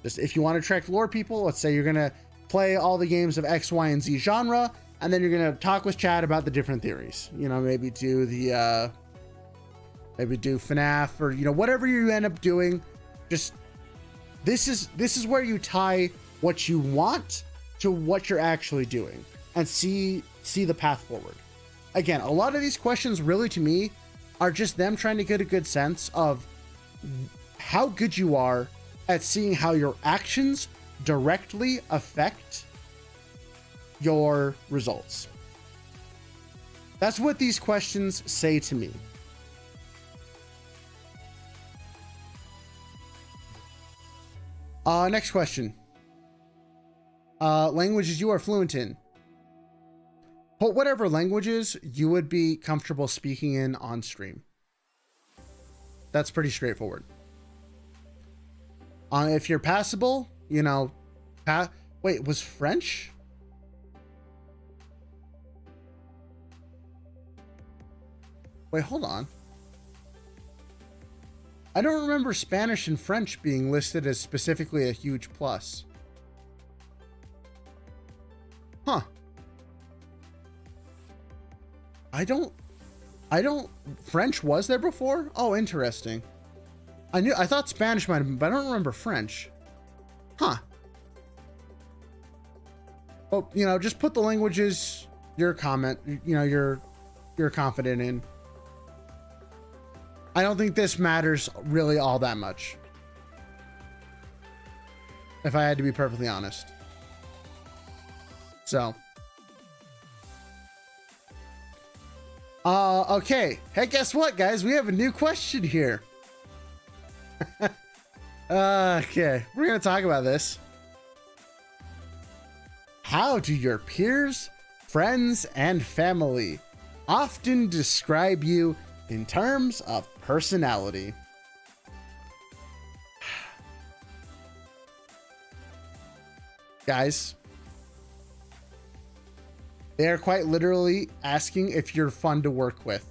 Just if you want to attract lore people, let's say you're going to play all the games of X, Y, and Z genre, and then you're going to talk with chat about the different theories. Maybe do maybe do FNAF or, whatever you end up doing. Just this is where you tie what you want to what you're actually doing and see the path forward. Again, a lot of these questions really to me are just them trying to get a good sense of how good you are at seeing how your actions directly affect your results. That's what these questions say to me. Next question. Languages you are fluent in. Put whatever languages you would be comfortable speaking in on stream. That's pretty straightforward. If you're passable, wait, was French? Wait, hold on. I don't remember Spanish and French being listed as specifically a huge plus. Huh. I don't, French was there before? Oh, interesting. I thought Spanish might have been, but I don't remember French. Huh. Well, just put the languages you're confident in. I don't think this matters really all that much, if I had to be perfectly honest. So. Okay. Hey, guess what, guys? We have a new question here. Okay. We're going to talk about this. How do your peers, friends, and family often describe you in terms of personality? Guys, they are quite literally asking if you're fun to work with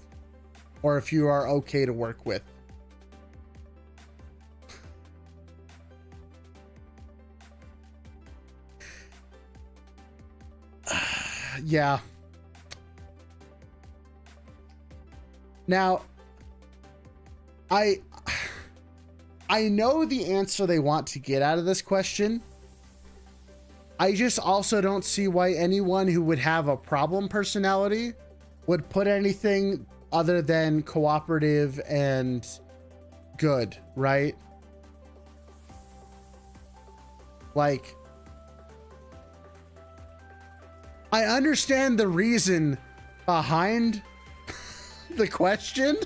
or if you are okay to work with. Yeah. Now, I know the answer they want to get out of this question. I just also don't see why anyone who would have a problem personality would put anything other than cooperative and good, right? Like, I understand the reason behind the question,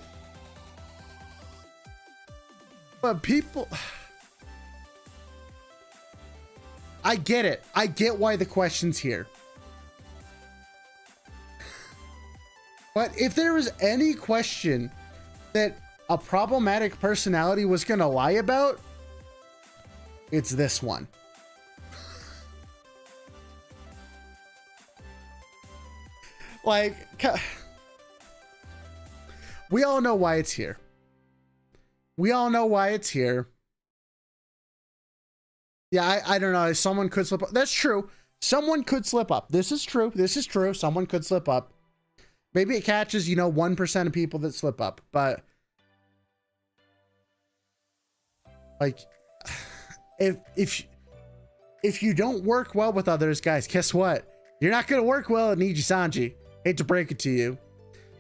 but people, I get it. I get why the question's here. But if there was any question that a problematic personality was going to lie about, it's this one. Like, we all know why it's here. We all know why it's here. Yeah, I don't know. Someone could slip up. That's true. Someone could slip up. This is true. This is true. Someone could slip up. Maybe it catches, 1% of people that slip up, but like, if you don't work well with others, guys, guess what? You're not going to work well at Nijisanji. Hate to break it to you.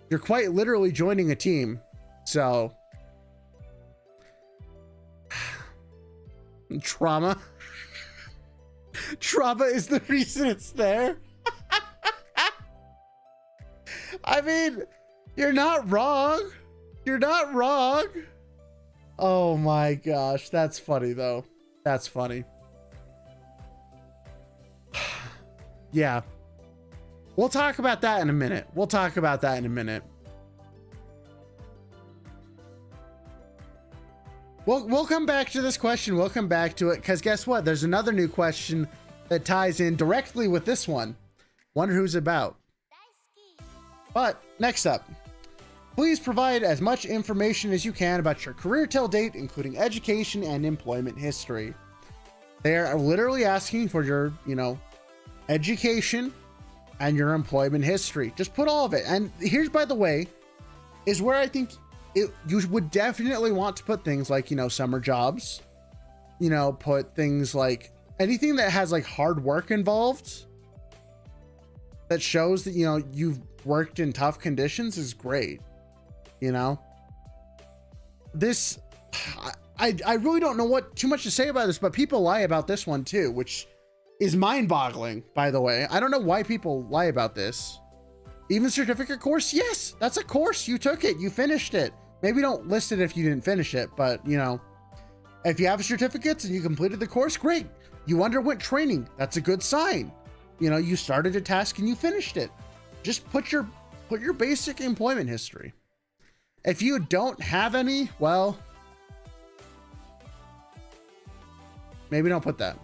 You're quite literally joining a team. So trauma. Trauma is the reason it's there. I mean, you're not wrong. You're not wrong. Oh my gosh. That's funny though. That's funny. Yeah. We'll talk about that in a minute. We'll talk about that in a minute. We'll come back to this question. We'll come back to it because guess what? There's another new question that ties in directly with this one. Wonder who's about. But next up, please provide as much information as you can about your career till date, including education and employment history. They are literally asking for your, education and your employment history. Just put all of it. And here's, by the way, is where I think you would definitely want to put things like, summer jobs, put things like anything that has like hard work involved that shows that, you've worked in tough conditions is great. This, I really don't know what too much to say about this, but people lie about this one too, which is mind-boggling, by the way. I don't know why people lie about this. Even certificate course, yes, that's a course. You took it, you finished it. Maybe don't list it if you didn't finish it, but if you have certificates and you completed the course, great. You underwent training, that's a good sign. You started a task and you finished it. Just put your basic employment history. If you don't have any, well, maybe don't put that.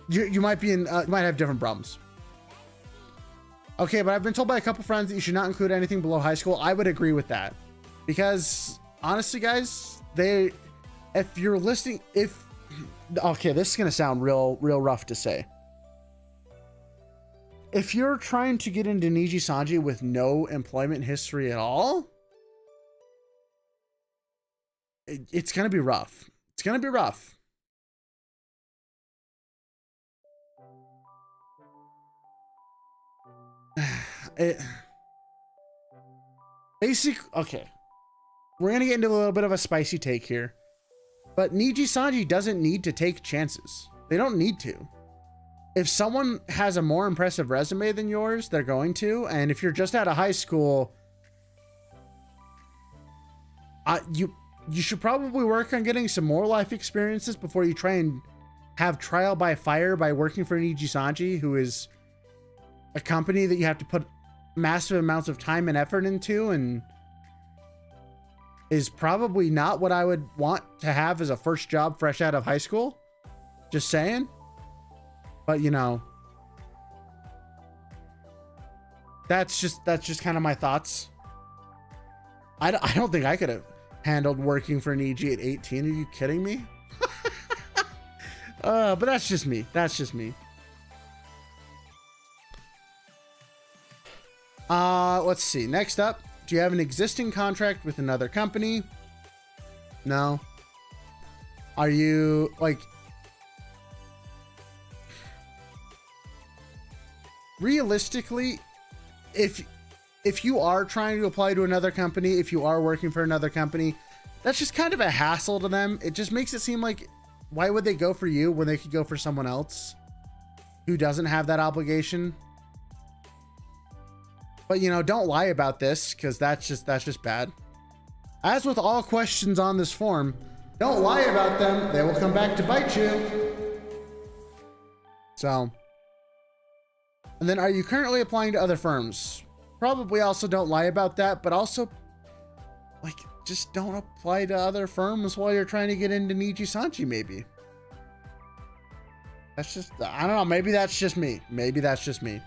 You might be in, might have different problems. Okay, but I've been told by a couple friends that you should not include anything below high school. I would agree with that because honestly, guys, okay, this is going to sound real rough to say. If you're trying to get into Nijisanji with no employment history at all, it's going to be rough. It's going to be rough. Okay. We're going to get into a little bit of a spicy take here. But Nijisanji doesn't need to take chances. They don't need to. If someone has a more impressive resume than yours, they're going to. And if you're just out of high school, you should probably work on getting some more life experiences before you try and have trial by fire by working for Nijisanji, who is a company that you have to put massive amounts of time and effort into, and is probably not what I would want to have as a first job fresh out of high school. Just saying. But that's just kind of my thoughts. I don't think I could have handled working for Niji at 18. Are you kidding me? But that's just me. That's just me. Let's see. Next up, do you have an existing contract with another company? No. Are you like realistically, if you are trying to apply to another company, if you are working for another company, that's just kind of a hassle to them. It just makes it seem like, why would they go for you when they could go for someone else? who doesn't have that obligation. But, you know, don't lie about this, because that's just bad. As with all questions on this form, don't lie about them. They will come back to bite you. So, and then, are you currently applying to other firms? Probably also don't lie about that, but also, like, just don't apply to other firms while you're trying to get into Nijisanji, maybe. That's just, I don't know, maybe that's just me. Maybe that's just me.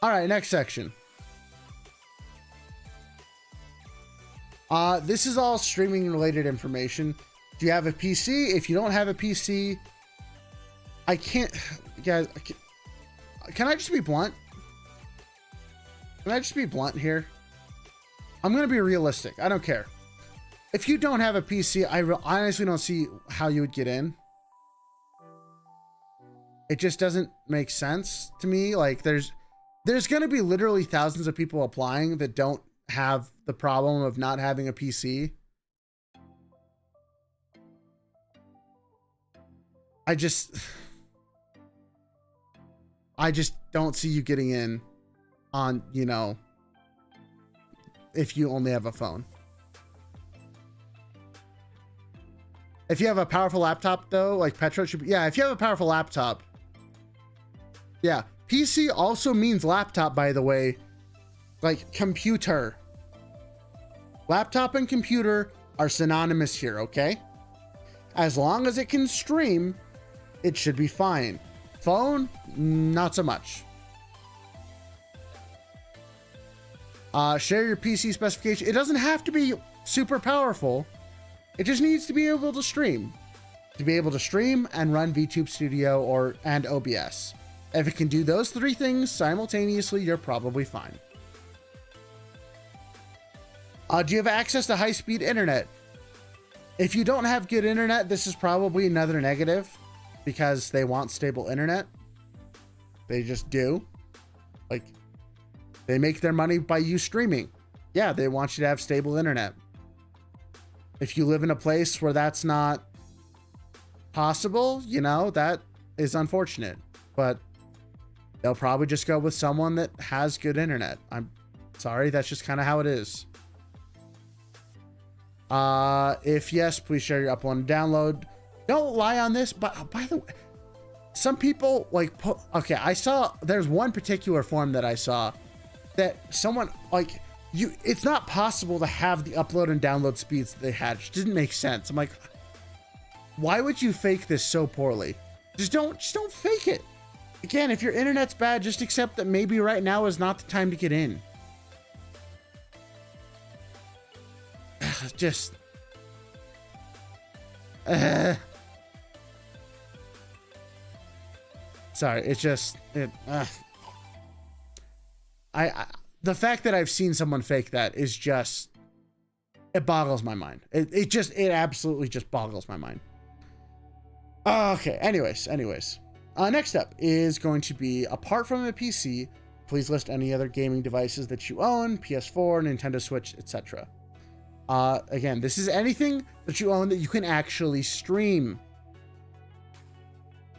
All right, next section. This is all streaming related information. Do you have a PC? If you don't have a PC, I can't, guys, can I just be blunt? Can I just be blunt here? I'm going to be realistic. I don't care. If you don't have a PC, I honestly don't see how you would get in. It just doesn't make sense to me. Like, there's going to be literally thousands of people applying that don't have the problem of not having a PC. I just don't see you getting in on, you know, if you only have a phone. If you have a powerful laptop, though, like Petro should be, yeah, if you have a powerful laptop, yeah. PC also means laptop, by the way, like computer. Laptop and computer are synonymous here, okay? As long as it can stream, it should be fine. Phone, not so much. Share your PC specification. It doesn't have to be super powerful. It just needs to be able to stream. To be able to stream and run VTube Studio and OBS. If it can do those three things simultaneously, you're probably fine. Do you have access to high-speed internet? If you don't have good internet, this is probably another negative, because they want stable internet. They just do. Like, they make their money by you streaming. Yeah, they want you to have stable internet. If you live in a place where that's not possible, you know, that is unfortunate. But they'll probably just go with someone that has good internet. I'm sorry, that's just kind of how it is. If yes, please share your upload and download. Don't lie on this, but by the way, some people like, okay, I saw, there's one particular form that I saw that someone like, it's not possible to have the upload and download speeds that they had. It didn't make sense. I'm like, why would you fake this so poorly? Just don't fake it. Again, if your internet's bad, just accept that maybe right now is not the time to get in. Just sorry, it's just the fact that I've seen someone fake that is just, it boggles my mind. It absolutely just boggles my mind. Okay, anyways, next up is going to be, apart from a PC, please list any other gaming devices that you own: PS4, Nintendo Switch, etc. Again, this is anything that you own that you can actually stream.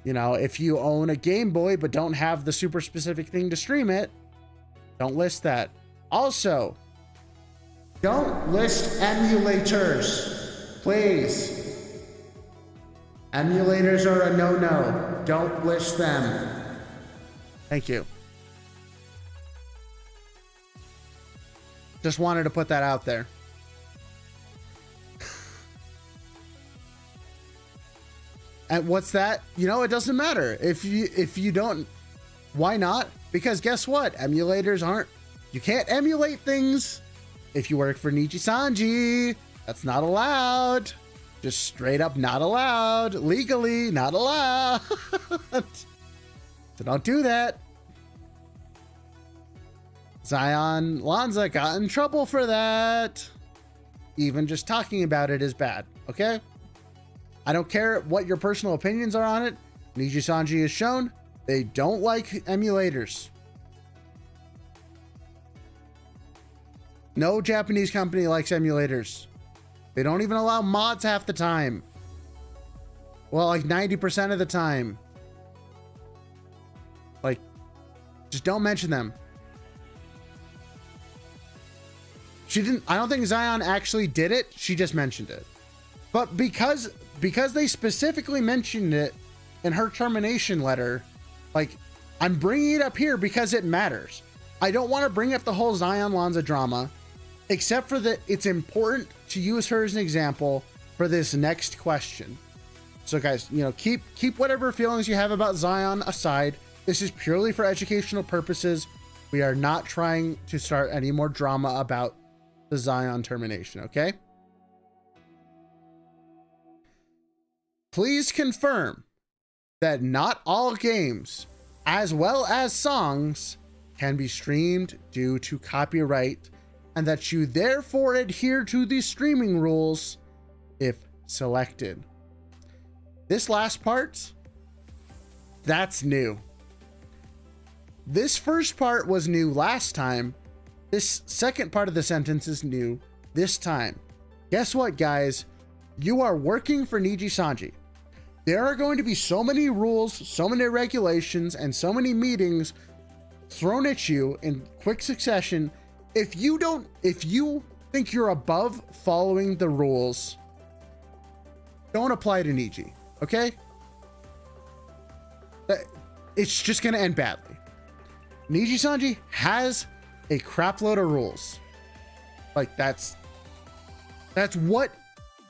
You know, if you own a Game Boy but don't have the super specific thing to stream it, don't list that. Also, don't list emulators, please. Emulators are a no-no. Don't list them. Thank you. Just wanted to put that out there. And what's that? You know, it doesn't matter. If you don't, why not? Because guess what? Emulators aren't, you can't emulate things if you work for Nijisanji. That's not allowed. Just straight up not allowed. Legally not allowed. So don't do that. Zion Lanza got in trouble for that. Even just talking about it is bad, okay? I don't care what your personal opinions are on it. Nijisanji has shown they don't like emulators. No Japanese company likes emulators. They don't even allow mods half the time. Well, like 90% of the time. Like, just don't mention them. She didn't, I don't think Zion actually did it. She just mentioned it. But because they specifically mentioned it in her termination letter, like, I'm bringing it up here because it matters. I don't want to bring up the whole Zion Lanza drama, except for that it's important to use her as an example for this next question. So guys, you know, keep whatever feelings you have about Zion aside. This is purely for educational purposes. We are not trying to start any more drama about the Zion termination, okay? Please confirm that not all games, as well as songs, can be streamed due to copyright, and that you therefore adhere to the streaming rules if selected. This last part, that's new. This first part was new last time. This second part of the sentence is new this time. Guess what, guys? You are working for Nijisanji. There are going to be so many rules, so many regulations, and so many meetings thrown at you in quick succession. If you think you're above following the rules, don't apply to Niji, okay? It's just going to end badly. Nijisanji has a crap load of rules. Like, that's what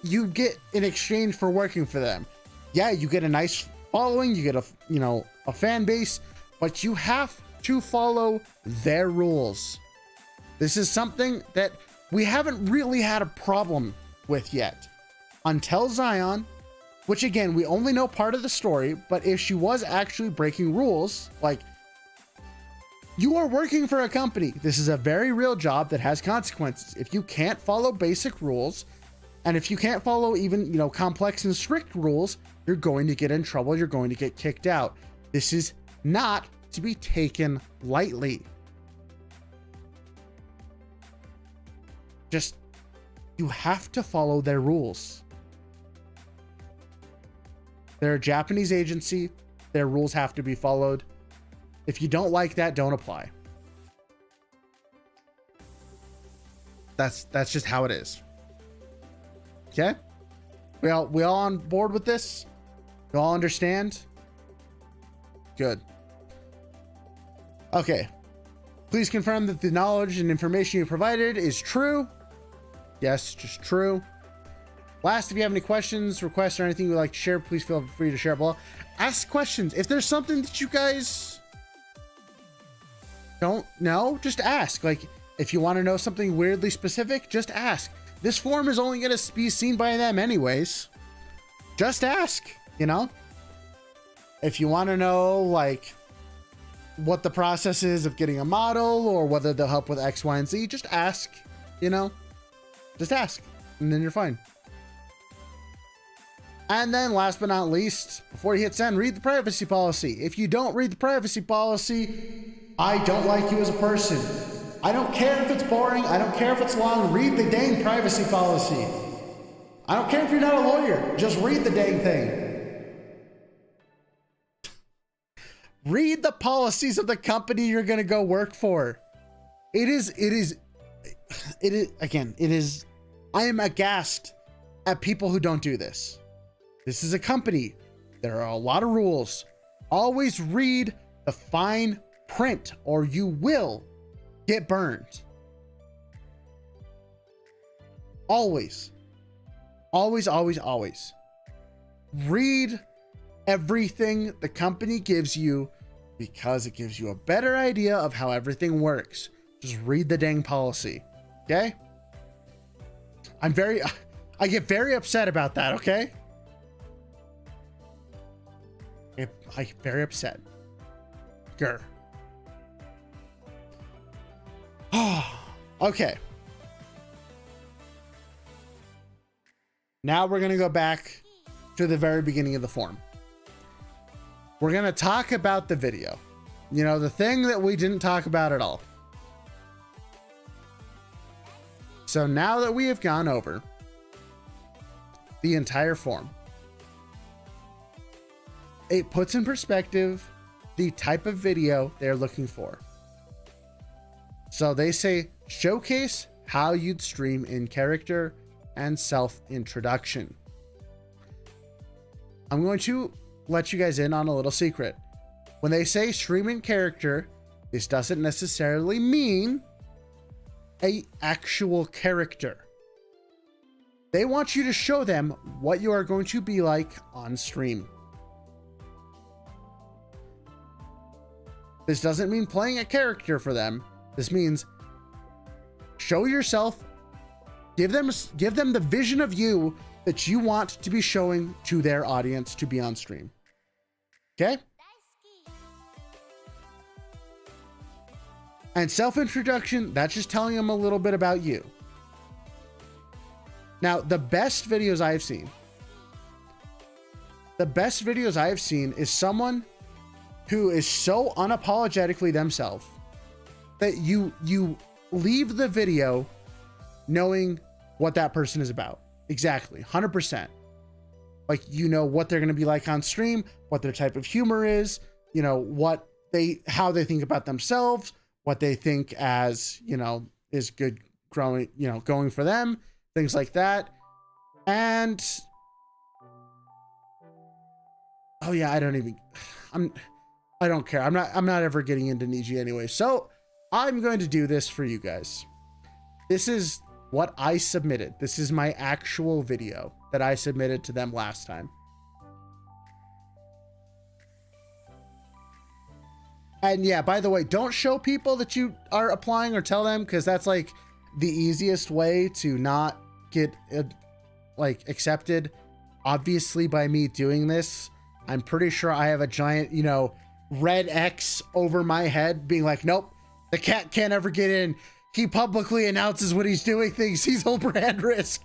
you get in exchange for working for them. Yeah, you get a nice following, you get a fan base, but you have to follow their rules. This is something that we haven't really had a problem with yet. Until Zion, which again, we only know part of the story, but if she was actually breaking rules, like, you are working for a company. This is a very real job that has consequences. If you can't follow basic rules, and if you can't follow even, complex and strict rules, you're going to get in trouble. You're going to get kicked out. This is not to be taken lightly. Just, you have to follow their rules. They're a Japanese agency. Their rules have to be followed. If you don't like that, don't apply. That's just how it is. Okay? We all on board with this? You all understand? Good. Okay. Please confirm that the knowledge and information you provided is true. Yes, just true. Last, if you have any questions, requests, or anything you'd like to share, please feel free to share below. Ask questions. If there's something that you guys don't know, just ask. Like, if you want to know something weirdly specific, just ask. This form is only going to be seen by them anyways. Just ask, If you want to know, like, what the process is of getting a model or whether they'll help with X, Y, and Z, just ask, Just ask, and then you're fine. And then last but not least, before you hit send, read the privacy policy. If you don't read the privacy policy, I don't like you as a person. I don't care if it's boring. I don't care if it's long. Read the dang privacy policy. I don't care if you're not a lawyer. Just read the dang thing. Read the policies of the company you're going to go work for. It is, I am aghast at people who don't do this. This is a company. There are a lot of rules. Always read the fine print or you will get burned. Always. Always, always, always. Read everything the company gives you because it gives you a better idea of how everything works. Just read the dang policy. Okay? I get very upset about that, okay? I get very upset. Grr. Okay. Now we're going to go back to the very beginning of the form. We're going to talk about the video. The thing that we didn't talk about at all. So now that we have gone over the entire form, it puts in perspective the type of video they're looking for. So they say, showcase how you'd stream in character and self-introduction. I'm going to let you guys in on a little secret. When they say stream in character, this doesn't necessarily mean an actual character. They want you to show them what you are going to be like on stream. This doesn't mean playing a character for them. This means show yourself, give them the vision of you that you want to be showing to their audience to be on stream. Okay? And self-introduction, that's just telling them a little bit about you. Now, the best videos I have seen is someone who is so unapologetically themselves that you leave the video knowing what that person is about. Exactly. 100%. Like, you know what they're going to be like on stream, what their type of humor is, you know, how they think about themselves, what they think as, you know, is good growing, you know, going for them, things like that. And oh yeah, I don't care. I'm not ever getting into Niji anyway. So I'm going to do this for you guys. This is what I submitted. This is my actual video that I submitted to them last time. And yeah, by the way, don't show people that you are applying or tell them, because that's like the easiest way to not get like accepted. Obviously, by me doing this, I'm pretty sure I have a giant, you know, red X over my head being like, nope, the cat can't ever get in. He publicly announces when he's doing things. He's whole brand risk.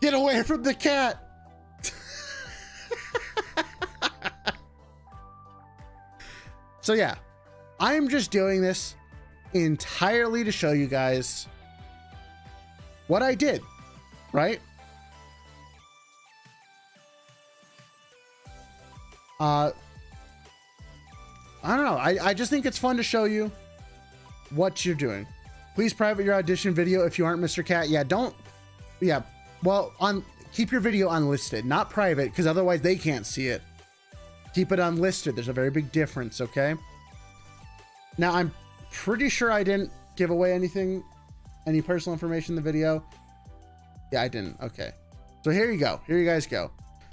Get away from the cat. So yeah, I'm just doing this entirely to show you guys what I did, right? I don't know. I just think it's fun to show you what you're doing. Please private your audition video if you aren't Mr. Cat. Yeah, don't. Yeah, well, keep your video unlisted, not private, because otherwise they can't see it. Keep it unlisted. There's a very big difference, okay? Now, I'm pretty sure I didn't give away anything, any personal information in the video. Yeah, I didn't. Okay. So here you go. Here you guys go.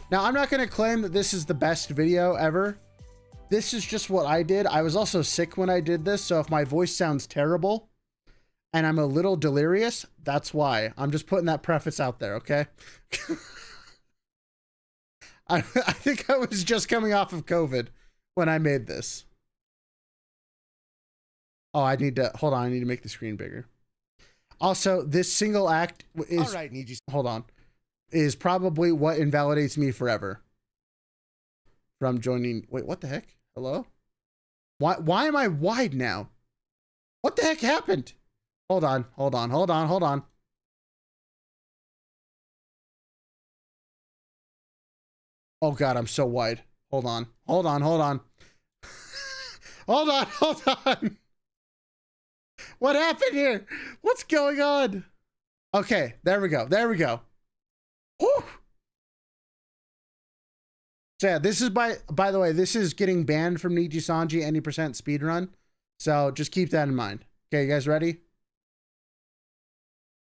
Now, I'm not going to claim that this is the best video ever. This is just what I did. I was also sick when I did this, so if my voice sounds terrible and I'm a little delirious, that's why. I'm just putting that preface out there, okay? I think I was just coming off of COVID when I made this. Oh, hold on, I need to make the screen bigger. Also, this single act is, all right, hold on, is probably what invalidates me forever from joining. Wait, what the heck? Hello? Why am I wide now? What the heck happened? Hold on. Oh God, I'm so wide. Hold on. Hold on. What happened here? What's going on? Okay, there we go. Whew. So yeah, this is by the way, this is getting banned from Nijisanji any % speedrun. So just keep that in mind. Okay, you guys ready?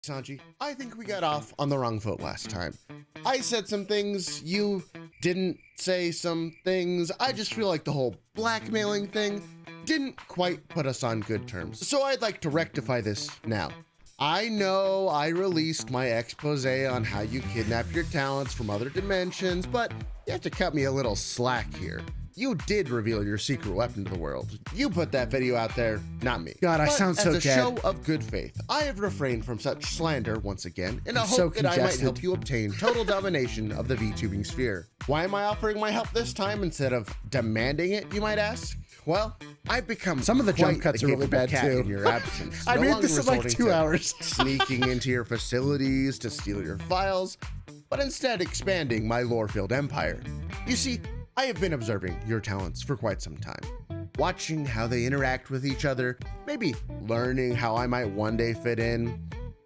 Sanji, I think we got off on the wrong foot last time. I said some things, you didn't say some things. I just feel like the whole blackmailing thing didn't quite put us on good terms. So I'd like to rectify this now. I know I released my expose on how you kidnap your talents from other dimensions, but you have to cut me a little slack here. You did reveal your secret weapon to the world. You put that video out there, not me. God, I sound so dead. As a show of good faith, I have refrained from such slander once again in a hope that I might help you obtain total domination of the VTubing sphere. Why am I offering my help this time instead of demanding it, you might ask? Well, I've become some of the jump cuts are really bad too. In your absence. I made this in like 2 hours. Sneaking into your facilities to steal your files, but instead expanding my lore-filled empire. You see, I have been observing your talents for quite some time, watching how they interact with each other, maybe learning how I might one day fit in,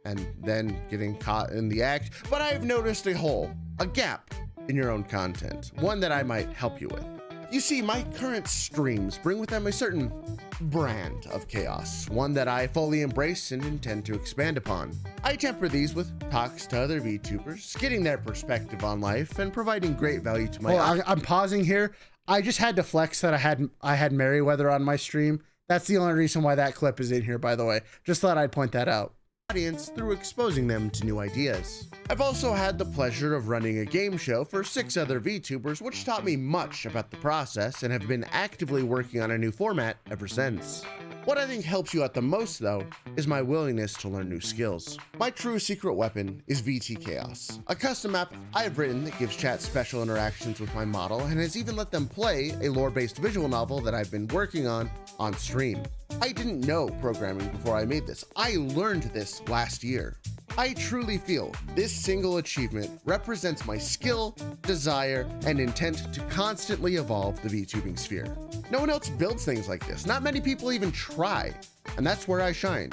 and then getting caught in the act. But I've noticed a hole, a gap in your own content, one that I might help you with. You see, my current streams bring with them a certain brand of chaos, one that I fully embrace and intend to expand upon. I temper these with talks to other VTubers, getting their perspective on life and providing great value to my I'm pausing here. I just had to flex that I had Merriweather on my stream. That's the only reason why that clip is in here, by the way. Just thought I'd point that out. Audience through exposing them to new ideas. I've also had the pleasure of running a game show for 6 other VTubers, which taught me much about the process and have been actively working on a new format ever since. What I think helps you out the most, though, is my willingness to learn new skills. My true secret weapon is VT Chaos, a custom app I have written that gives chat special interactions with my model and has even let them play a lore-based visual novel that I've been working on stream. I didn't know programming before I made this. I learned this last year. I truly feel this single achievement represents my skill, desire, and intent to constantly evolve the VTubing sphere. No one else builds things like this. Not many people even try, and that's where I shine.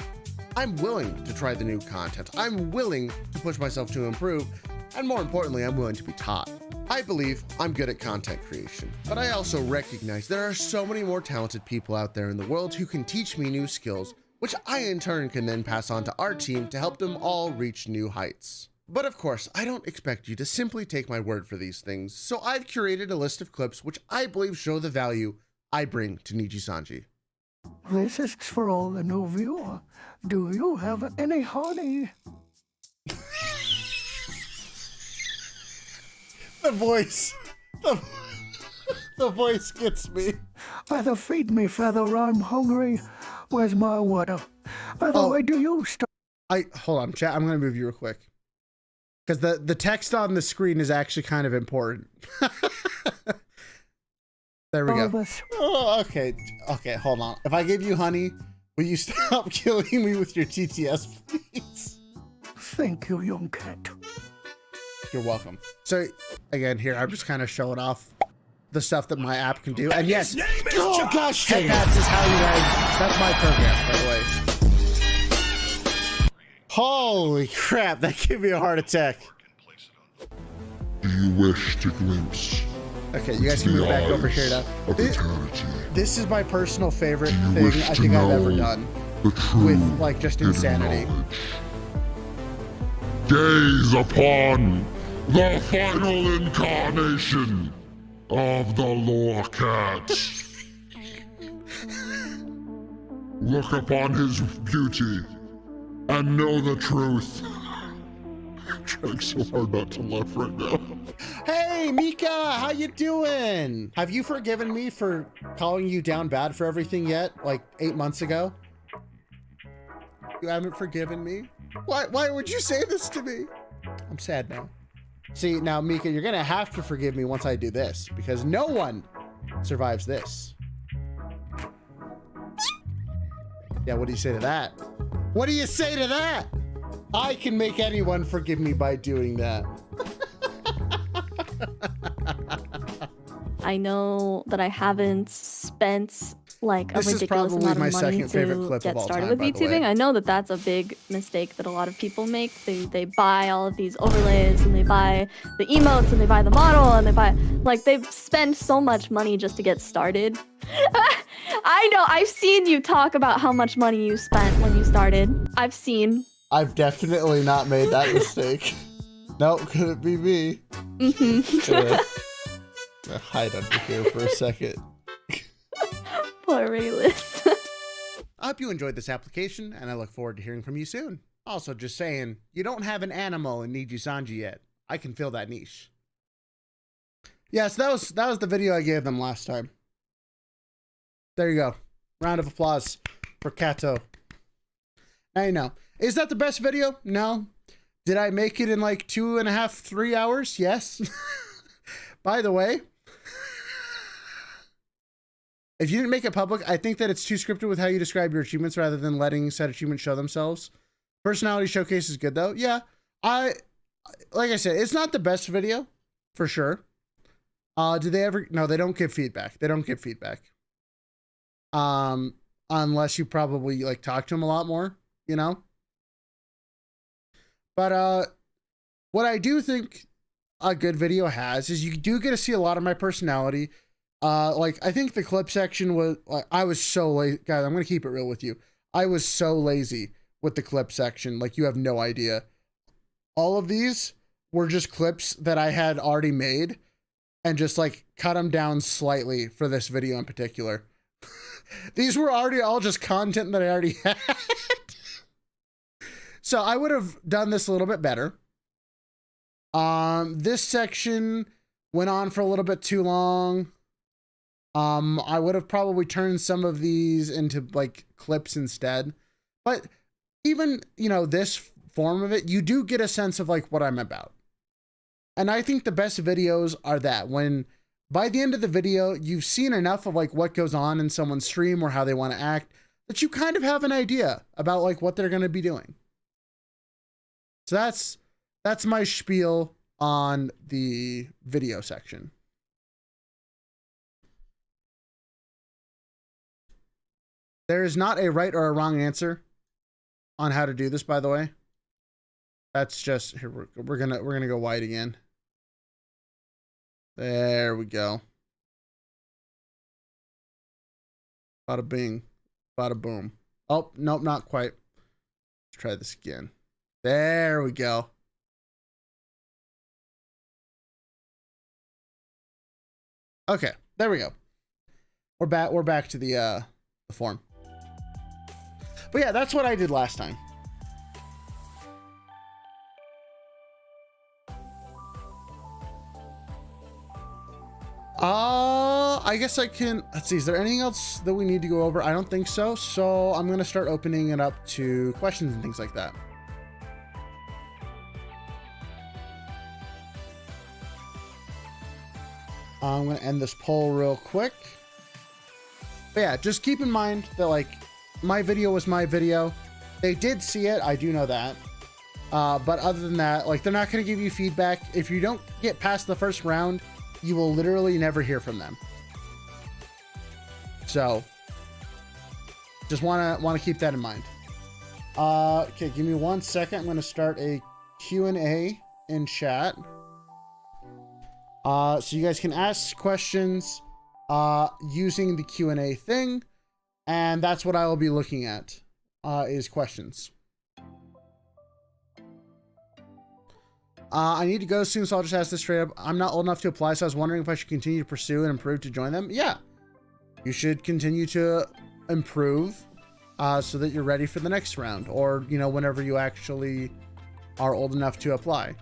I'm willing to try the new content. I'm willing to push myself to improve, and more importantly, I'm willing to be taught. I believe I'm good at content creation, but I also recognize there are so many more talented people out there in the world who can teach me new skills, which I in turn can then pass on to our team to help them all reach new heights. But of course, I don't expect you to simply take my word for these things, so I've curated a list of clips which I believe show the value I bring to Nijisanji. This is for all the new viewer. Do you have any honey? The voice. The voice gets me. Feather, feed me, Feather, I'm hungry. Where's my water? By the way, do you hold on, chat. I'm gonna move you real quick. Because the text on the screen is actually kind of important. There we go. Oh, okay, hold on. If I give you honey, will you stop killing me with your TTS, please? Thank you, young cat. You're welcome. So, again, here, I'm just kind of showing off the stuff that my app can do. And yes, oh gosh, that's is how you guys, that's my program, by the way. Holy crap, that gave me a heart attack. Do you wish to glimpse? Okay, you guys can move back over here now. This is my personal favorite thing I think I've ever done with, like, just insanity. Gaze upon the final incarnation of the lore cat. Look upon his beauty and know the truth. I'm trying so hard not to laugh right now. Hey, Mika, how you doing? Have you forgiven me for calling you down bad for everything yet? Like 8 months ago? You haven't forgiven me? Why would you say this to me? I'm sad now. See, now, Mika, you're gonna have to forgive me once I do this, because no one survives this. Yeah, what do you say to that? What do you say to that? I can make anyone forgive me by doing that. I know that I haven't spent like a This is ridiculous probably amount my of money second favorite to clip of get all started time, with by the way. VTubing. I know that that's a big mistake that a lot of people make. They buy all of these overlays and they buy the emotes and they buy the model and they spend so much money just to get started. I know, I've seen you talk about how much money you spent when you started. I've seen. I've definitely not made that mistake. No, could it be me? Mm-hmm. Gonna hide under here for a second. Poor Raelice. I hope you enjoyed this application, and I look forward to hearing from you soon. Also, just saying, you don't have an animal in Nijisanji yet. I can fill that niche. Yes, that was the video I gave them last time. There you go. Round of applause for Kato. Now you know. Is that the best video? No. Did I make it in like 2.5, 3 hours? Yes. By the way, if you didn't make it public, I think that it's too scripted with how you describe your achievements rather than letting said achievements show themselves. Personality showcase is good though. Yeah, like I said, it's not the best video for sure, Do they ever? No, they don't give feedback. They don't give feedback. Unless you probably like talk to them a lot more, you know? But what I do think a good video has is you do get to see a lot of my personality. Like I think the clip section was, I was so lazy. Guys, I'm going to keep it real with you. I was so lazy with the clip section. Like you have no idea. All of these were just clips that I had already made and just like cut them down slightly for this video in particular. These were already all just content that I already had. So I would have done this a little bit better. This section went on for a little bit too long. I would have probably turned some of these into like clips instead. But even, you know, this form of it, you do get a sense of like what I'm about. And I think the best videos are that when by the end of the video, you've seen enough of like what goes on in someone's stream or how they want to act that you kind of have an idea about like what they're going to be doing. So that's my spiel on the video section. There is not a right or a wrong answer on how to do this, by the way. That's just here. We're gonna go wide again. There we go. Bada bing, bada boom. Oh, nope, not quite. Let's try this again. There we go. Okay, there we go. We're back to the form. But yeah, that's what I did last time. I guess I can, let's see, is there anything else that we need to go over? I don't think so. So I'm going to start opening it up to questions and things like that. I'm going to end this poll real quick. But yeah, just keep in mind that like my video was my video. They did see it. I do know that. But other than that, like they're not going to give you feedback. If you don't get past the first round, you will literally never hear from them. So just want to keep that in mind. Okay, give me 1 second. I'm going to start a Q&A in chat. So you guys can ask questions using the Q&A thing, and that's what I will be looking at is questions. I need to go soon, so I'll just ask this straight up. I'm not old enough to apply, so I was wondering if I should continue to pursue and improve to join them. Yeah, you should continue to improve so that you're ready for the next round, or, you know, whenever you actually are old enough to apply.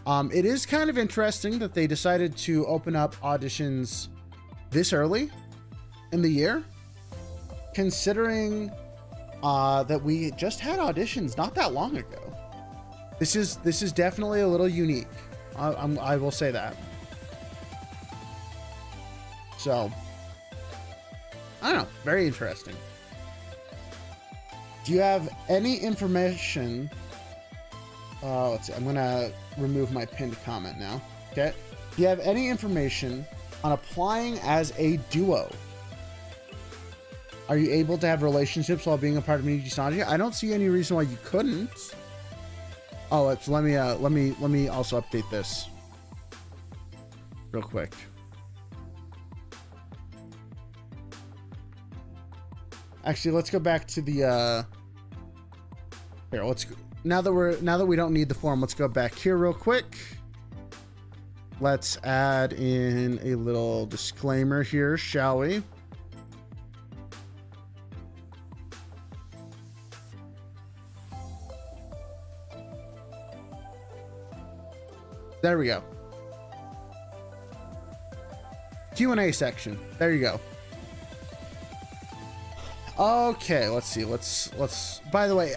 It is kind of interesting that they decided to open up auditions this early in the year, considering that we just had auditions not that long ago. This is definitely a little unique. I will say that. So, I don't know. Very interesting. Do you have any information? Let's see. I'm gonna remove my pinned comment now. Okay. Do you have any information on applying as a duo? Are you able to have relationships while being a part of Nijisanji? I don't see any reason why you couldn't. Oh, it's let me also update this real quick. Actually, let's go back to the here. Let's go. Now that we don't need the form, let's go back here real quick. Let's add in a little disclaimer here, shall we? There we go. Q&A section. There you go. Okay, let's see. Let's by the way,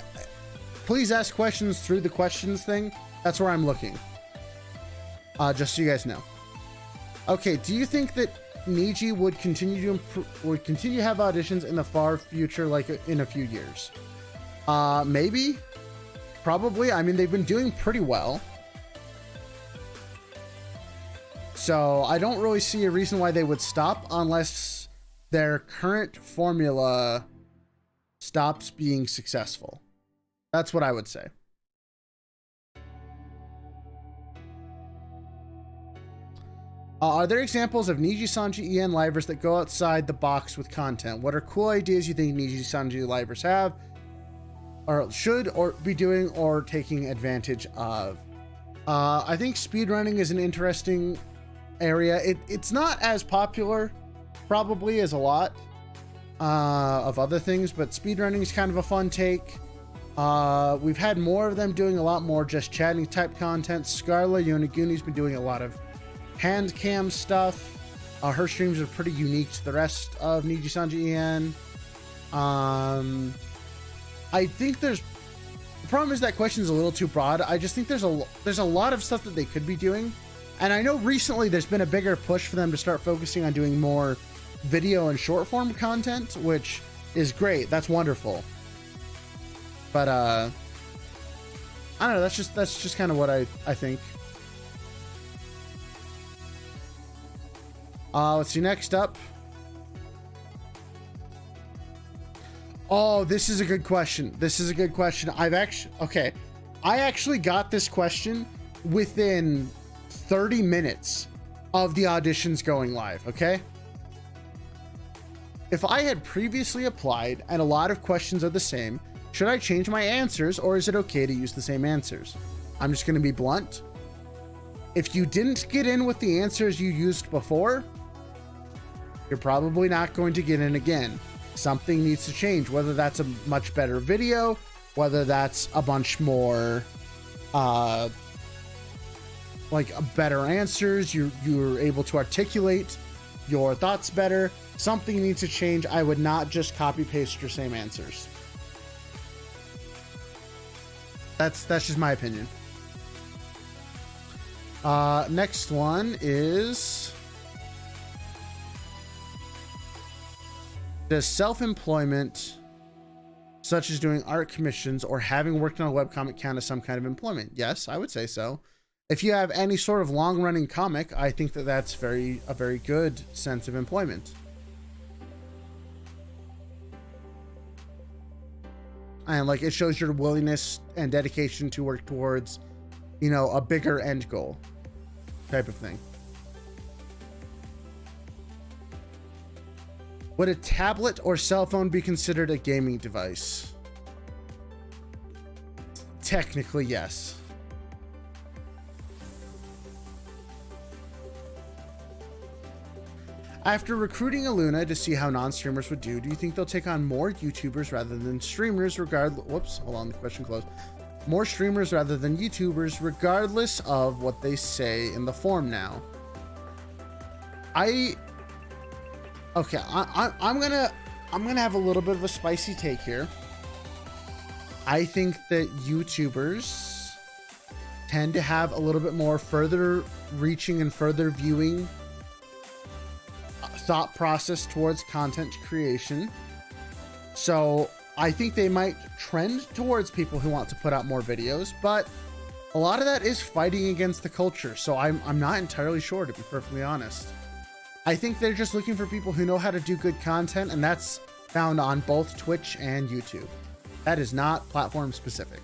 please ask questions through the questions thing. That's where I'm looking. Just so you guys know. Okay, do you think that Niji would continue to have auditions in the far future, like in a few years? Maybe. Probably. I mean, they've been doing pretty well. So I don't really see a reason why they would stop unless their current formula stops being successful. That's what I would say. Are there examples of Nijisanji EN livers that go outside the box with content? What are cool ideas you think Nijisanji livers have, or should or be doing or taking advantage of? I think speedrunning is an interesting area. It's not as popular probably as a lot of other things, but speedrunning is kind of a fun take. We've had more of them doing a lot more just chatting type content. Scarla Yonaguni's been doing a lot of hand cam stuff. Her streams are pretty unique to the rest of Nijisanji EN. I think the problem is that question is a little too broad. I just think there's a lot of stuff that they could be doing. And I know recently there's been a bigger push for them to start focusing on doing more video and short form content, which is great. That's wonderful. But I don't know, that's just kind of what I think. Let's see, next up. Oh, this is a good question. I actually got this question within 30 minutes of the auditions going live, okay? If I had previously applied and a lot of questions are the same, should I change my answers or is it okay to use the same answers? I'm just going to be blunt. If you didn't get in with the answers you used before, you're probably not going to get in again. Something needs to change, whether that's a much better video, whether that's a bunch more like better answers, you're able to articulate your thoughts better. Something needs to change. I would not just copy paste your same answers. That's just my opinion. Next one is, does self-employment, such as doing art commissions or having worked on a webcomic, count as some kind of employment? Yes, I would say so. If you have any sort of long-running comic, I think that that's a very good sense of employment. And like, it shows your willingness and dedication to work towards, you know, a bigger end goal type of thing. Would a tablet or cell phone be considered a gaming device? Technically, yes. After recruiting Aluna to see how non-streamers would do you think they'll take on more YouTubers rather than streamers whoops, hold on, the question closed. More streamers rather than YouTubers regardless of what they say in the form now? I'm gonna have a little bit of a spicy take here. I think that YouTubers tend to have a little bit more further reaching and further viewing thought process towards content creation. So I think they might trend towards people who want to put out more videos, but a lot of that is fighting against the culture. So I'm not entirely sure, to be perfectly honest. I think they're just looking for people who know how to do good content, and that's found on both Twitch and YouTube. That is not platform specific.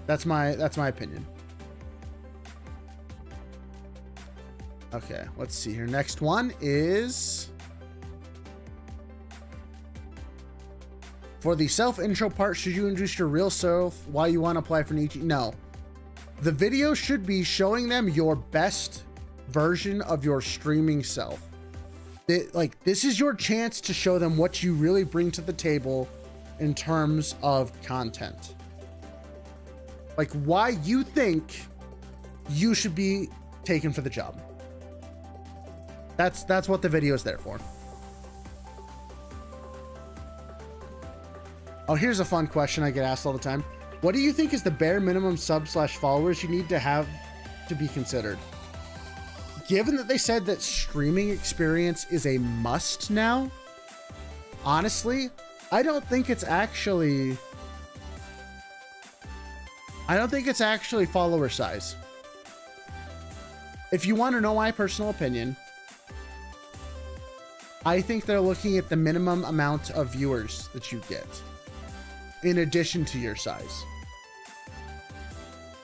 That's my opinion. Okay, let's see here. Next one is, for the self-intro part, should you introduce your real self while you want to apply for Niji? No. The video should be showing them your best version of your streaming self. This is your chance to show them what you really bring to the table in terms of content. Like, why you think you should be taken for the job. That's what the video is there for. Oh, here's a fun question I get asked all the time. What do you think is the bare minimum sub/followers you need to have to be considered? Given that they said that streaming experience is a must now, honestly, I don't think it's actually follower size. if you want to know my personal opinion, I think they're looking at the minimum amount of viewers that you get in addition to your size.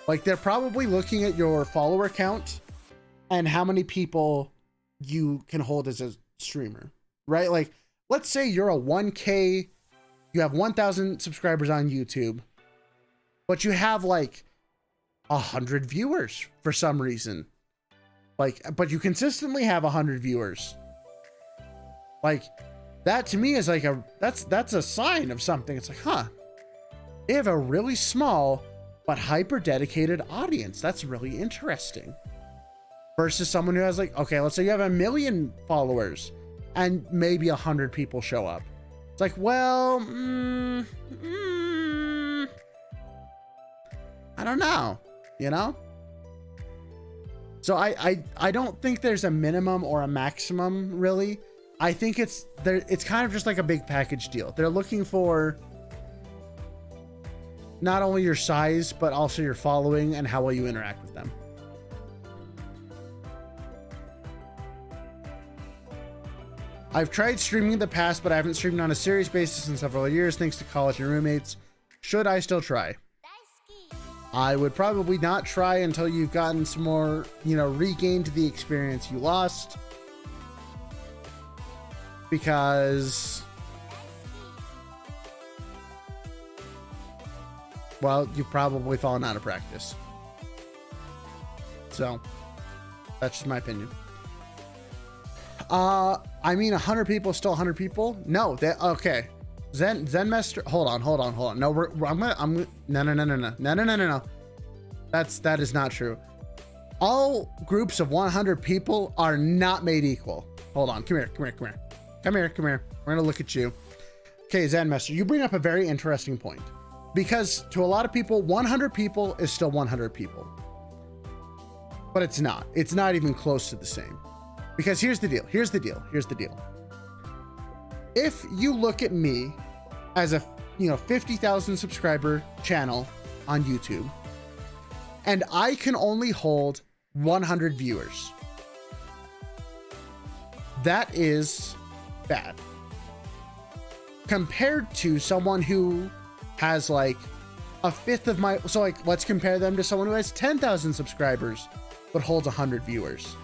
Like, they're probably looking at your follower count and how many people you can hold as a streamer, right? Like, let's say you're a 1K, you have 1,000 subscribers on YouTube, but you have like 100 viewers for some reason. Like, but you consistently have 100 viewers. Like, that to me is like that's a sign of something. It's like, huh, they have a really small but hyper dedicated audience. That's really interesting. Versus someone who has like, okay, let's say you have 1 million followers and maybe 100 people show up. It's like, well, I don't know, you know? So I don't think there's a minimum or a maximum, really. I think it's kind of just like a big package deal. They're looking for not only your size, but also your following and how well you interact with them. I've tried streaming in the past, but I haven't streamed on a serious basis in several years, thanks to college and roommates. Should I still try? I would probably not try until you've gotten some more, you know, regained the experience you lost. Because, well, you've probably fallen out of practice. So, that's just my opinion. I mean, 100 people is still 100 people. No, okay. Zenmaster, hold on. No, no. That is not true. All groups of 100 people are not made equal. Hold on, come here. We're gonna look at you. Okay, Zenmaster, you bring up a very interesting point. Because to a lot of people, 100 people is still 100 people. But it's not. It's not even close to the same. Because here's the deal. If you look at me as a, 50,000 subscriber channel on YouTube, and I can only hold 100 viewers, that is bad. Compared to someone who has like a fifth of my, so like, let's compare them to someone who has 10,000 subscribers, but holds 100 viewers.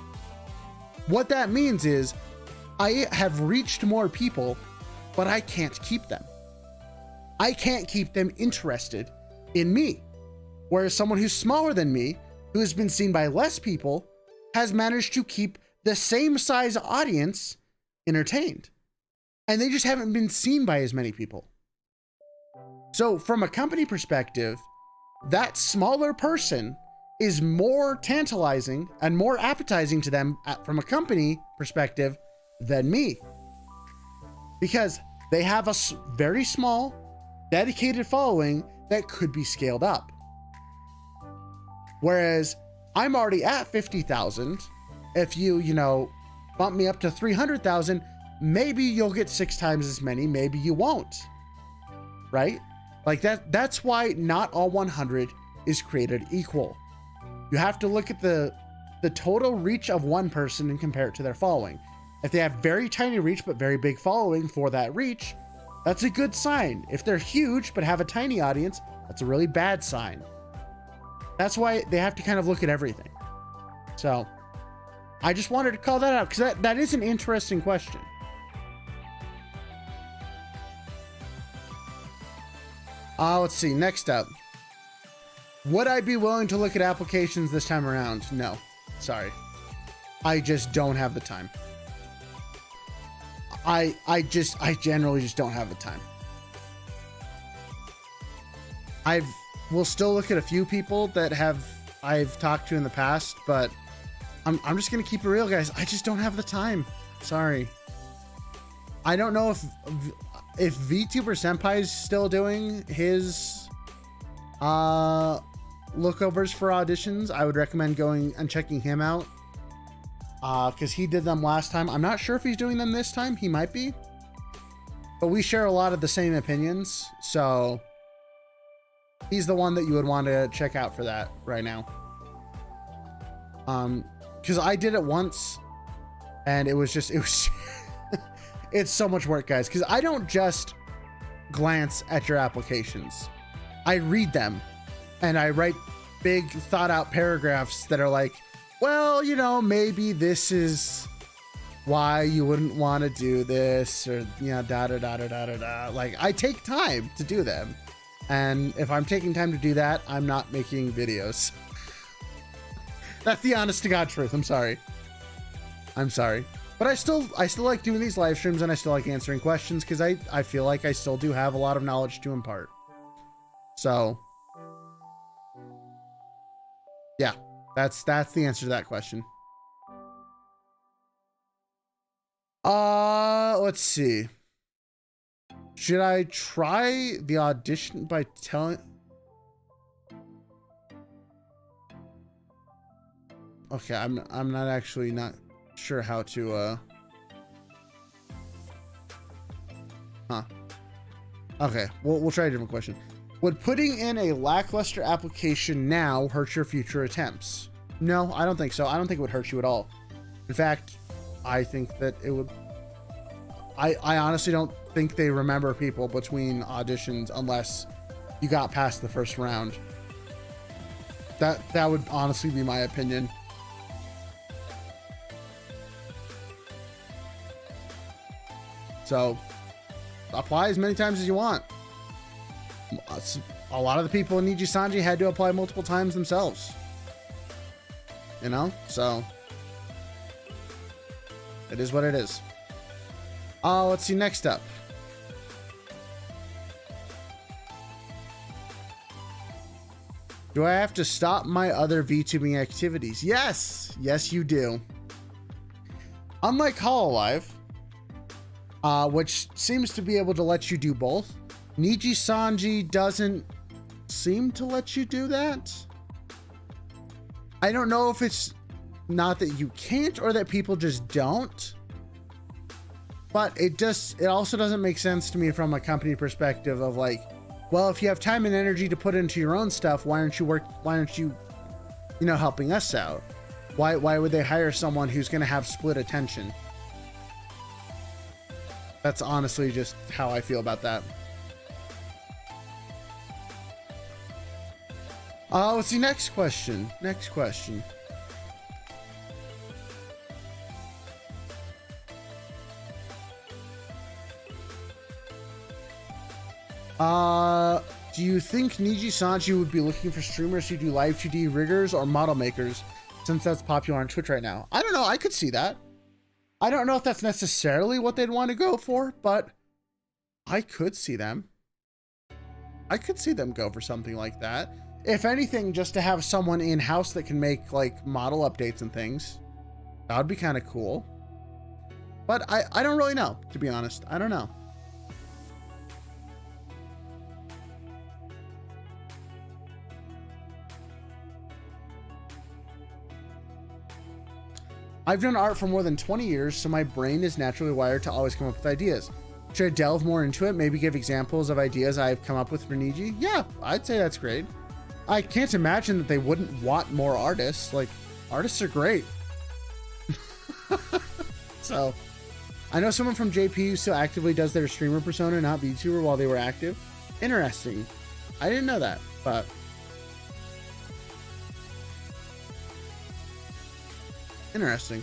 What that means is I have reached more people, but I can't keep them. I can't keep them interested in me. Whereas someone who's smaller than me, who has been seen by less people, has managed to keep the same size audience entertained. And they just haven't been seen by as many people. So from a company perspective, that smaller person is more tantalizing and more appetizing to them from a company perspective than me. Because they have a very small, dedicated following that could be scaled up. Whereas I'm already at 50,000. If you bump me up to 300,000, maybe you'll get 6 times as many, maybe you won't. Right? Like that's why not all 100 is created equal. You have to look at the total reach of one person and compare it to their following. If they have very tiny reach but very big following for that reach, that's a good sign. If they're huge but have a tiny audience, that's a really bad sign. That's why they have to kind of look at everything. So I just wanted to call that out because that is an interesting question. Let's see, next up. Would I be willing to look at applications this time around? No, sorry. I just don't have the time. I generally just don't have the time. We'll still look at a few people that I've talked to in the past, but I'm just gonna keep it real, guys. I just don't have the time. Sorry. I don't know if Vtuber Senpai is still doing his lookovers for auditions. I would recommend going and checking him out because he did them last time. I'm not sure if he's doing them this time. He might be, but we share a lot of the same opinions, so he's the one that you would want to check out for that right now. because I did it once and it was it's so much work, guys, because I don't just glance at your applications. I read them and I write big thought out paragraphs that are like, well, you know, maybe this is why you wouldn't want to do this, or, you know, da da da da da da da. Like, I take time to do them. And if I'm taking time to do that, I'm not making videos. That's the honest to God truth. I'm sorry. But I still like doing these live streams, and I still like answering questions because I feel like I still do have a lot of knowledge to impart. So yeah, that's the answer to that question. Let's see. Should I try the audition by telling? Okay, I'm not actually not sure how to Okay, we'll try a different question. Would putting in a lackluster application now hurt your future attempts? No, I don't think so. I don't think it would hurt you at all. In fact, I think that it would. I honestly don't think they remember people between auditions unless you got past the first round. That would honestly be my opinion. So apply as many times as you want. A lot of the people in Nijisanji had to apply multiple times themselves. You know? So it is what it is. Let's see, next up. Do I have to stop my other VTubing activities? Yes! Yes, you do. Unlike hololive, which seems to be able to let you do both, Nijisanji doesn't seem to let you do that. I don't know if it's not that you can't or that people just don't. But it also doesn't make sense to me from a company perspective of like, well, if you have time and energy to put into your own stuff, why aren't you helping us out? Why would they hire someone who's going to have split attention? That's honestly just how I feel about that. Let's see, next question. Do you think Nijisanji would be looking for streamers who do live 2D riggers or model makers, since that's popular on Twitch right now? I don't know. I could see that. I don't know if that's necessarily what they'd want to go for, but I could see them. I could see them go for something like that. If anything, just to have someone in-house that can make like model updates and things. That would be kind of cool. But I don't really know, to be honest. I don't know. I've done art for more than 20 years, so my brain is naturally wired to always come up with ideas. Should I delve more into it? Maybe give examples of ideas I've come up with for Niji? Yeah, I'd say that's great. I can't imagine that they wouldn't want more artists. Like, artists are great. So, I know someone from JP who still actively does their streamer persona, not VTuber, while they were active. Interesting. I didn't know that, but... Interesting.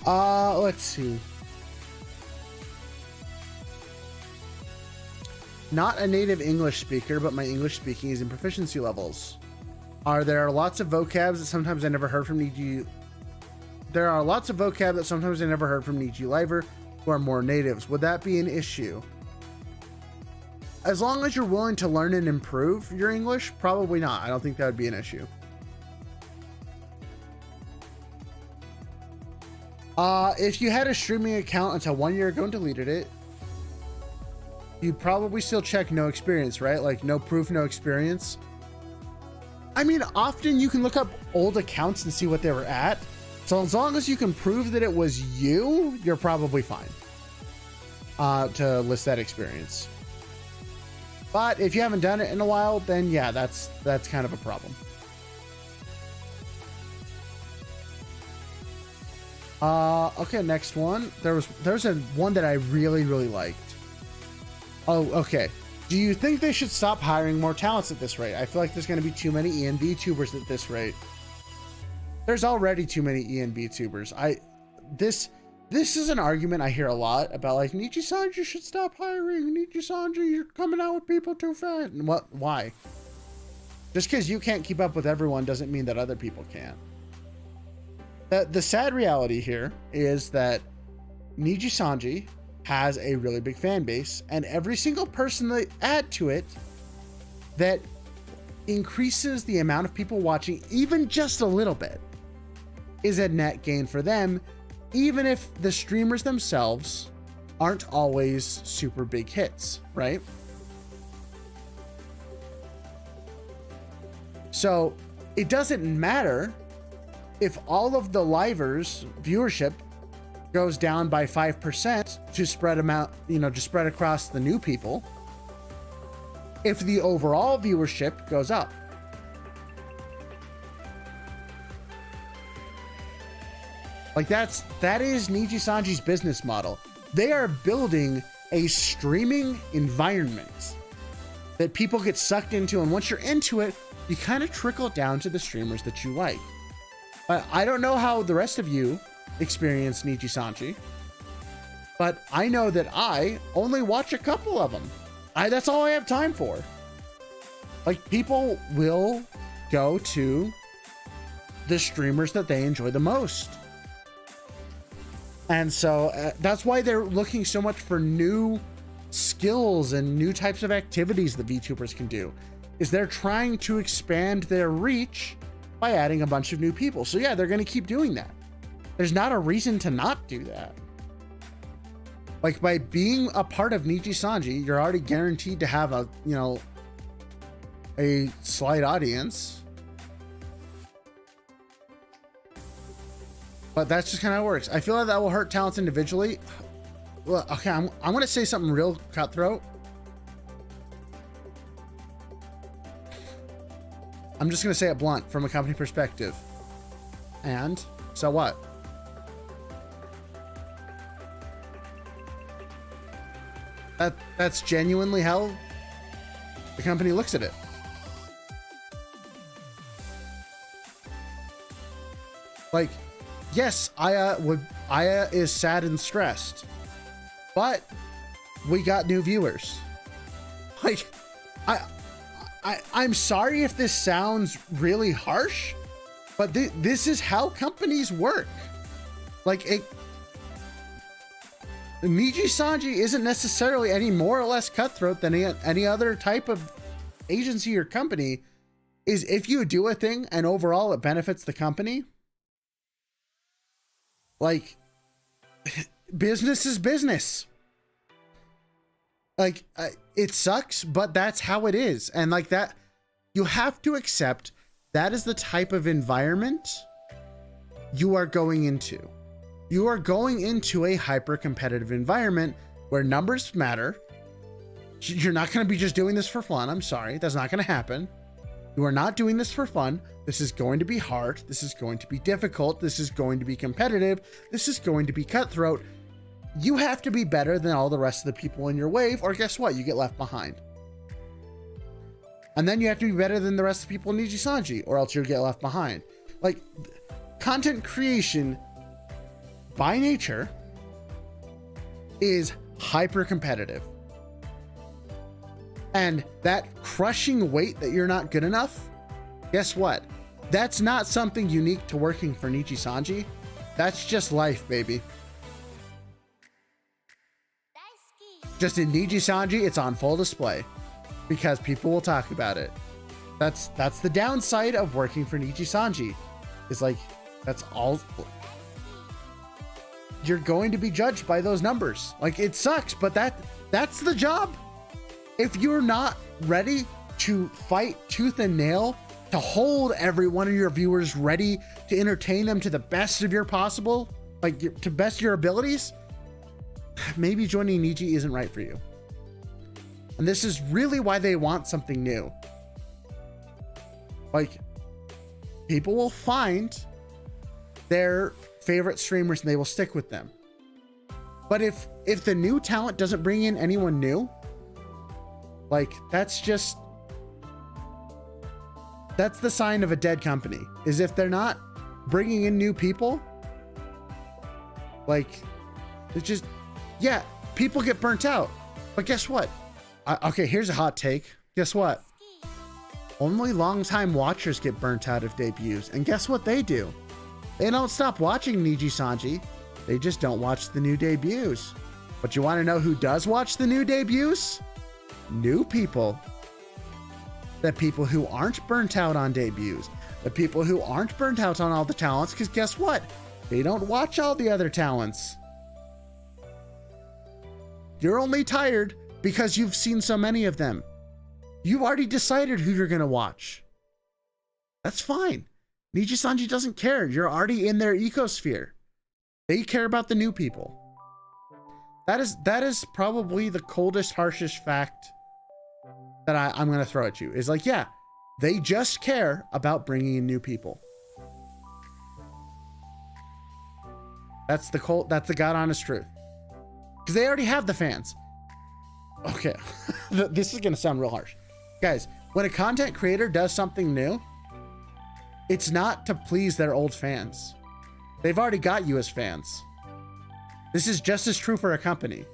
Let's see. Not a native English speaker, but my English speaking is in proficiency levels. There are lots of vocabs that sometimes I never heard from Niji. There are lots of vocab that sometimes I never heard from Niji Liver who are more natives. Would that be an issue? As long as you're willing to learn and improve your English, probably not. I don't think that would be an issue. If you had a streaming account until 1 year ago and deleted it, you'd probably still check no experience, right? Like no proof, no experience. I mean, often you can look up old accounts and see what they were at. So as long as you can prove that it was you, you're probably fine to list that experience. But if you haven't done it in a while, then yeah, that's kind of a problem. Okay, next one. There's a one that I really liked. Oh, okay. Do you think they should stop hiring more talents at this rate? I feel like there's going to be too many E and Vtubers at this rate. There's already too many E and Vtubers. This is an argument I hear a lot about, like, Nijisanji should stop hiring. Nijisanji, you're coming out with people too fast. And what? Why? Just because you can't keep up with everyone doesn't mean that other people can't. The sad reality here is that Nijisanji has a really big fan base, and every single person they add to it that increases the amount of people watching even just a little bit is a net gain for them, even if the streamers themselves aren't always super big hits, right? So it doesn't matter if all of the livers viewership goes down by 5% to spread them out, to spread across the new people, if the overall viewership goes up. Like that is Nijisanji's business model. They are building a streaming environment that people get sucked into, and once you're into it, you kind of trickle down to the streamers that you like. I don't know how the rest of you experience Nijisanji, but I know that I only watch a couple of them. That's all I have time for. Like, people will go to the streamers that they enjoy the most. And so that's why they're looking so much for new skills and new types of activities that VTubers can do, is they're trying to expand their reach by adding a bunch of new people. So yeah, they're going to keep doing that. There's not a reason to not do that. Like, by being a part of Nijisanji, you're already guaranteed to have a slight audience. But that's just kind of how it works. I feel like that will hurt talents individually. Well, okay, I'm going to say something real cutthroat. I'm just going to say it blunt from a company perspective. And so what? That's genuinely how the company looks at it. Like, yes, Aya is sad and stressed, but we got new viewers. Like, I'm sorry if this sounds really harsh, but this is how companies work. Like, Nijisanji isn't necessarily any more or less cutthroat than any other type of agency or company. Is if you do a thing and overall it benefits the company, like, business is business. Like, it sucks, but that's how it is. And like that, you have to accept that is the type of environment you are going into. You are going into a hyper competitive environment where numbers matter. You're not going to be just doing this for fun. I'm sorry. That's not going to happen. You are not doing this for fun. This is going to be hard. This is going to be difficult. This is going to be competitive. This is going to be cutthroat. You have to be better than all the rest of the people in your wave, or guess what? You get left behind. And then you have to be better than the rest of the people in Nijisanji, or else you'll get left behind. Like, content creation by nature is hyper competitive. And that crushing weight that you're not good enough, guess what? That's not something unique to working for Nijisanji. That's just life, baby. Just in Nijisanji, it's on full display because people will talk about it. That's the downside of working for Nijisanji. Is like, that's all. You're going to be judged by those numbers. Like, it sucks, but that's the job. If you're not ready to fight tooth and nail to hold every one of your viewers ready to entertain them to the best of your possible, like to best of your abilities, maybe joining Niji isn't right for you. And this is really why they want something new. Like, people will find their favorite streamers and they will stick with them. But if the new talent doesn't bring in anyone new, like that's the sign of a dead company, is if they're not bringing in new people. Like it's just, yeah, people get burnt out. But guess what? Okay, here's a hot take. Guess what? Only longtime watchers get burnt out of debuts. And guess what they do? They don't stop watching Nijisanji. They just don't watch the new debuts. But you want to know who does watch the new debuts? New people. The people who aren't burnt out on debuts. The people who aren't burnt out on all the talents, because guess what? They don't watch all the other talents. You're only tired because you've seen so many of them. You've already decided who you're going to watch. That's fine. Nijisanji doesn't care. You're already in their ecosphere. They care about the new people. That is probably the coldest, harshest fact that I'm going to throw at you. Is like, yeah, they just care about bringing in new people. That's the God honest truth. Because they already have the fans. Okay, this is going to sound real harsh. Guys, when a content creator does something new, it's not to please their old fans. They've already got you as fans. This is just as true for a company.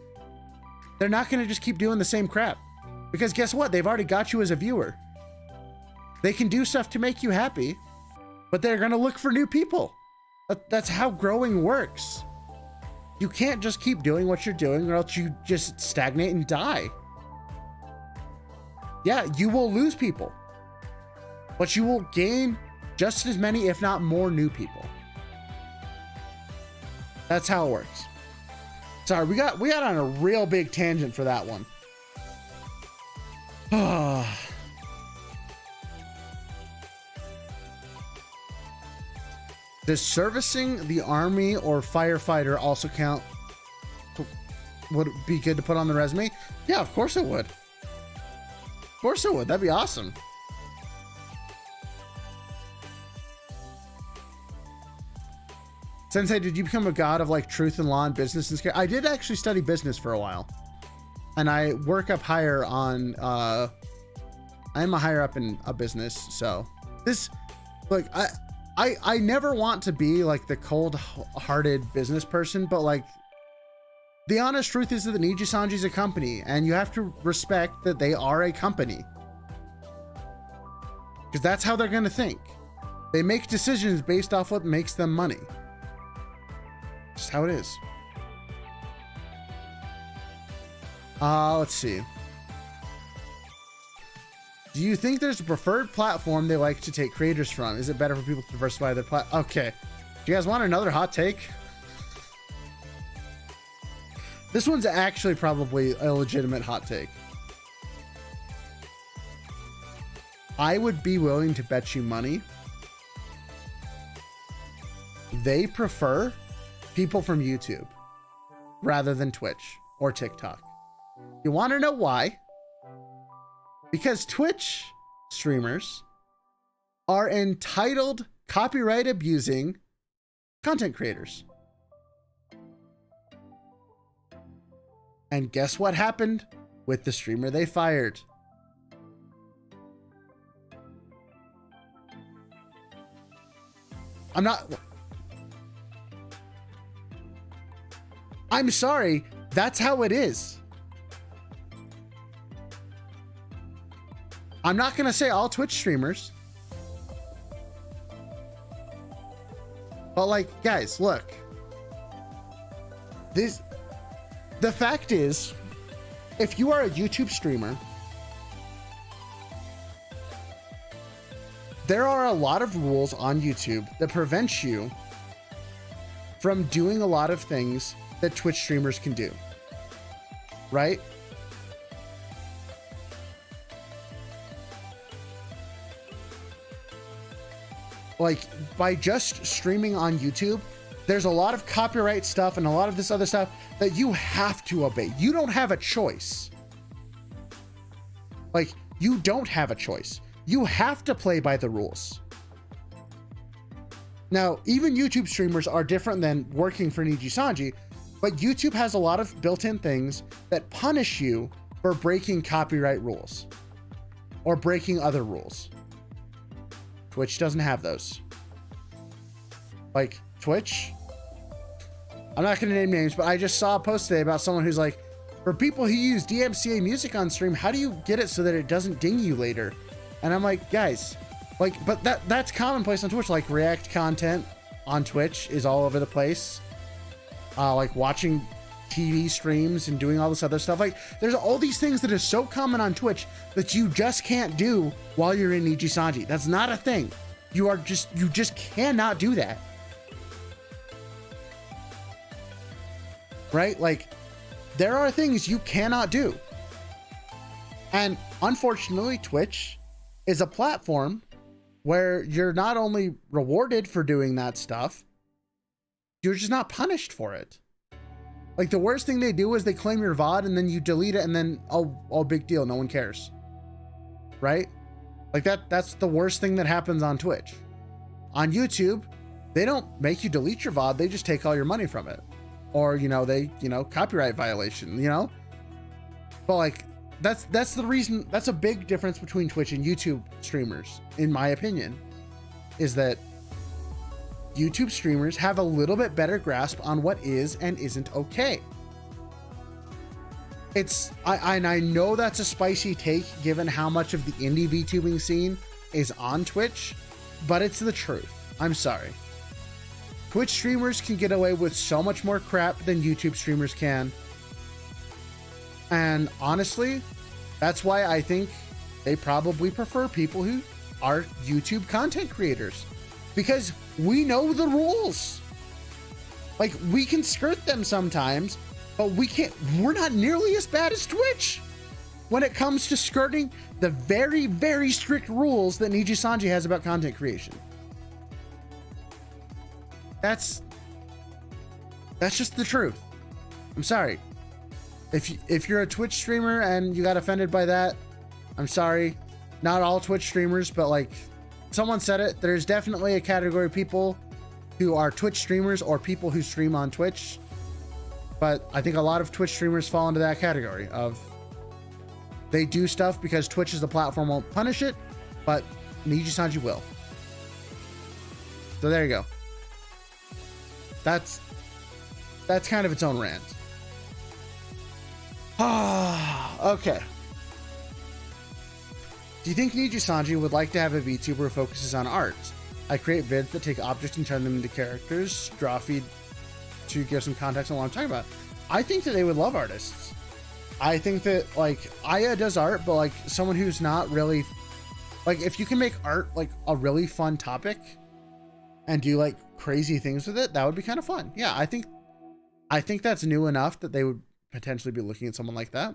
They're not going to just keep doing the same crap. Because guess what? They've already got you as a viewer. They can do stuff to make you happy, but they're going to look for new people. That's how growing works. You can't just keep doing what you're doing or else you just stagnate and die. Yeah, you will lose people, but you will gain just as many, if not more, new people. That's how it works. Sorry, we got on a real big tangent for that one. Does servicing the army or firefighter also count? Would it be good to put on the resume? Yeah, of course it would. Of course it would. That'd be awesome. Sensei, did you become a god of like truth and law and business and scare? I did actually study business for a while. And I work up higher on, I'm a higher up in a business. So this, look, I never want to be like the cold-hearted business person, but like the honest truth is that Nijisanji is a company and you have to respect that they are a company. Because that's how they're going to think. They make decisions based off what makes them money. Just how it is. Let's see. Do you think there's a preferred platform they like to take creators from? Is it better for people to diversify their Okay. Do you guys want another hot take? This one's actually probably a legitimate hot take. I would be willing to bet you money they prefer people from YouTube rather than Twitch or TikTok. You want to know why? Because Twitch streamers are entitled, copyright abusing content creators. And guess what happened with the streamer they fired? I'm sorry, that's how it is. I'm not going to say all Twitch streamers. But like, guys, look. The fact is, if you are a YouTube streamer, there are a lot of rules on YouTube that prevent you from doing a lot of things that Twitch streamers can do. Right? Like, by just streaming on YouTube, there's a lot of copyright stuff and a lot of this other stuff that you have to obey. You don't have a choice. Like, you don't have a choice. You have to play by the rules. Now, even YouTube streamers are different than working for Nijisanji, but YouTube has a lot of built-in things that punish you for breaking copyright rules or breaking other rules. Twitch doesn't have those. Like Twitch, I'm not going to name names, but I just saw a post today about someone who's like, for people who use DMCA music on stream, how do you get it so that it doesn't ding you later? And I'm like, guys, like, but that's commonplace on Twitch. Like React content on Twitch is all over the place. Like watching TV streams and doing all this other stuff. Like there's all these things that are so common on Twitch that you just can't do while you're in Nijisanji. That's not a thing. You just cannot do that. Right? Like there are things you cannot do. And unfortunately, Twitch is a platform where you're not only rewarded for doing that stuff, you're just not punished for it. Like the worst thing they do is they claim your VOD and then you delete it and then, oh, big deal. No one cares. Right? Like that's the worst thing that happens on Twitch. On YouTube, they don't make you delete your VOD. They just take all your money from it. Or, copyright violation, But like, that's the reason, that's a big difference between Twitch and YouTube streamers, in my opinion, is that YouTube streamers have a little bit better grasp on what is and isn't okay. I know that's a spicy take given how much of the indie VTubing scene is on Twitch, but it's the truth. I'm sorry. Twitch streamers can get away with so much more crap than YouTube streamers can. And honestly, that's why I think they probably prefer people who are YouTube content creators. Because we know the rules. Like, we can skirt them sometimes, but we're not nearly as bad as Twitch when it comes to skirting the very, very strict rules that Nijisanji has about content creation. That's just the truth. I'm sorry. If you're a Twitch streamer and you got offended by that, I'm sorry. Not all Twitch streamers, but like someone said it, there's definitely a category of people who are Twitch streamers or people who stream on Twitch. But I think a lot of Twitch streamers fall into that category of they do stuff because Twitch as the platform won't punish it, but Nijisanji will. So there you go. That's kind of its own rant. Okay. Do you think Nijisanji would like to have a VTuber who focuses on art? I create vids that take objects and turn them into characters, draw feed to give some context on what I'm talking about. I think that they would love artists. I think that like Aya does art, but like someone who's not really like, if you can make art like a really fun topic and do like crazy things with it, that would be kind of fun. Yeah, I think that's new enough that they would potentially be looking at someone like that.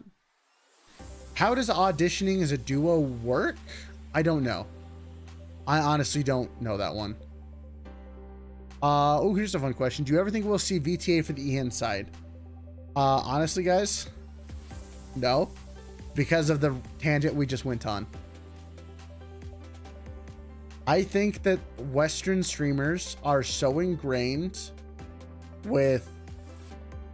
How does auditioning as a duo work? I don't know. I honestly don't know that one. Oh, here's a fun question. Do you ever think we'll see VTA for the EN side? Honestly, guys, no, because of the tangent we just went on. I think that Western streamers are so ingrained with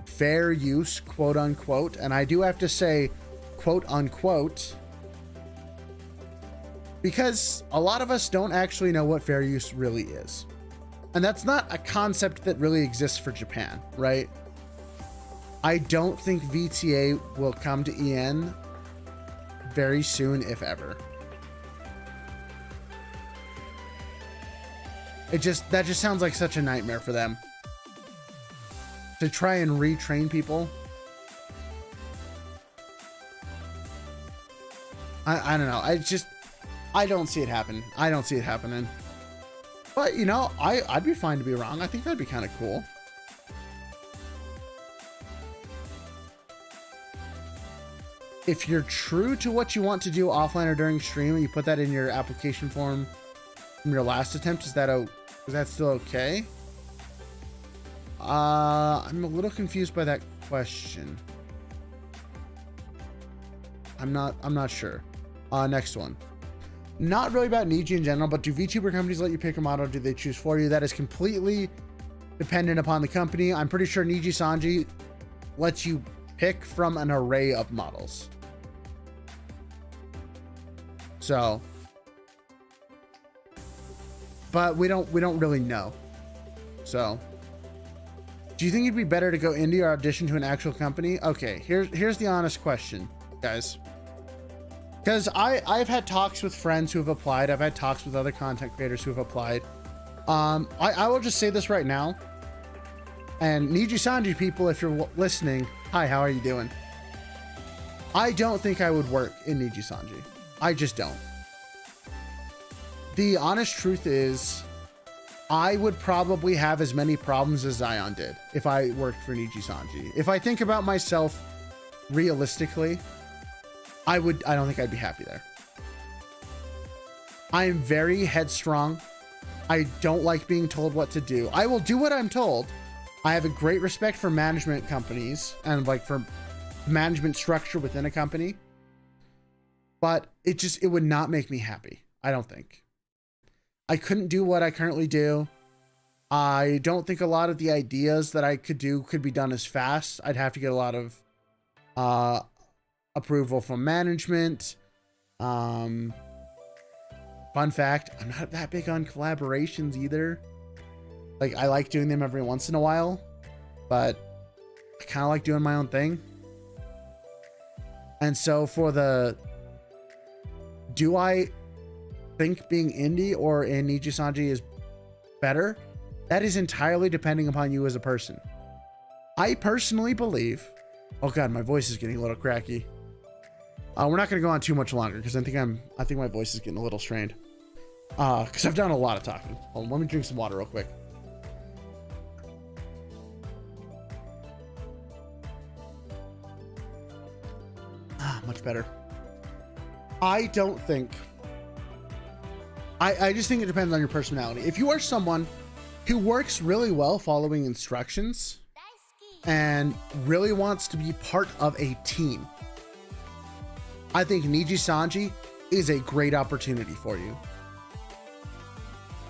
fair use, quote unquote, and I do have to say, quote unquote, because a lot of us don't actually know what fair use really is. And that's not a concept that really exists for Japan, right? I don't think VTA will come to EN very soon, if ever. That just sounds like such a nightmare for them. To try and retrain people. I don't know. I don't see it happen. I don't see it happening. But, I'd be fine to be wrong. I think that'd be kind of cool. If you're true to what you want to do offline or during stream, and you put that in your application form from your last attempt, is that still okay? I'm a little confused by that question. I'm not sure. Next one. not really about Niji in general, but do VTuber companies let you pick a model? Do they choose for you? That is completely dependent upon the company. I'm pretty sure Nijisanji lets you pick from an array of models. So, but we don't really know. So, do you think it'd be better to go indie or audition to an actual company? Okay, here's the honest question, guys. Because I've had talks with friends who have applied. I've had talks with other content creators who have applied. I will just say this right now. And Nijisanji people, if you're listening, hi, how are you doing? I don't think I would work in Nijisanji. I just don't. The honest truth is, I would probably have as many problems as Zion did if I worked for Nijisanji. If I think about myself realistically, I don't think I'd be happy there. I am very headstrong. I don't like being told what to do. I will do what I'm told. I have a great respect for management companies and like for management structure within a company, but it would not make me happy. I don't think. I couldn't do what I currently do. I don't think a lot of the ideas that I could do could be done as fast. I'd have to get a lot of approval from management. Fun fact, I'm not that big on collaborations either. Like, I like doing them every once in a while, but I kind of like doing my own thing. And so for do I think being indie or in Nijisanji is better? That is entirely depending upon you as a person. I personally believe, oh God, my voice is getting a little cracky. We're not going to go on too much longer because I think my voice is getting a little strained. Because I've done a lot of talking. Hold on, let me drink some water real quick. Much better. I don't think. I just think it depends on your personality. If you are someone who works really well following instructions and really wants to be part of a team, I think Nijisanji is a great opportunity for you.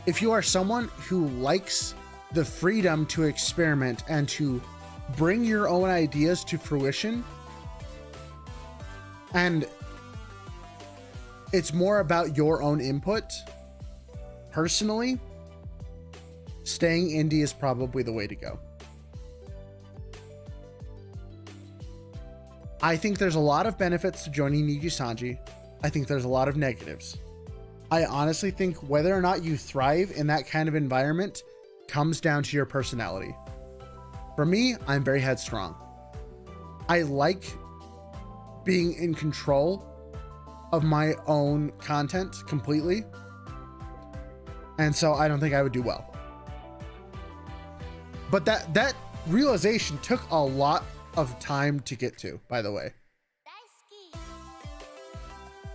If you are someone who likes the freedom to experiment and to bring your own ideas to fruition, and it's more about your own input, personally, staying indie is probably the way to go. I think there's a lot of benefits to joining Nijisanji. I think there's a lot of negatives. I honestly think whether or not you thrive in that kind of environment comes down to your personality. For me, I'm very headstrong. I like being in control of my own content completely. And so I don't think I would do well. But that realization took a lot of time to get to, by the way.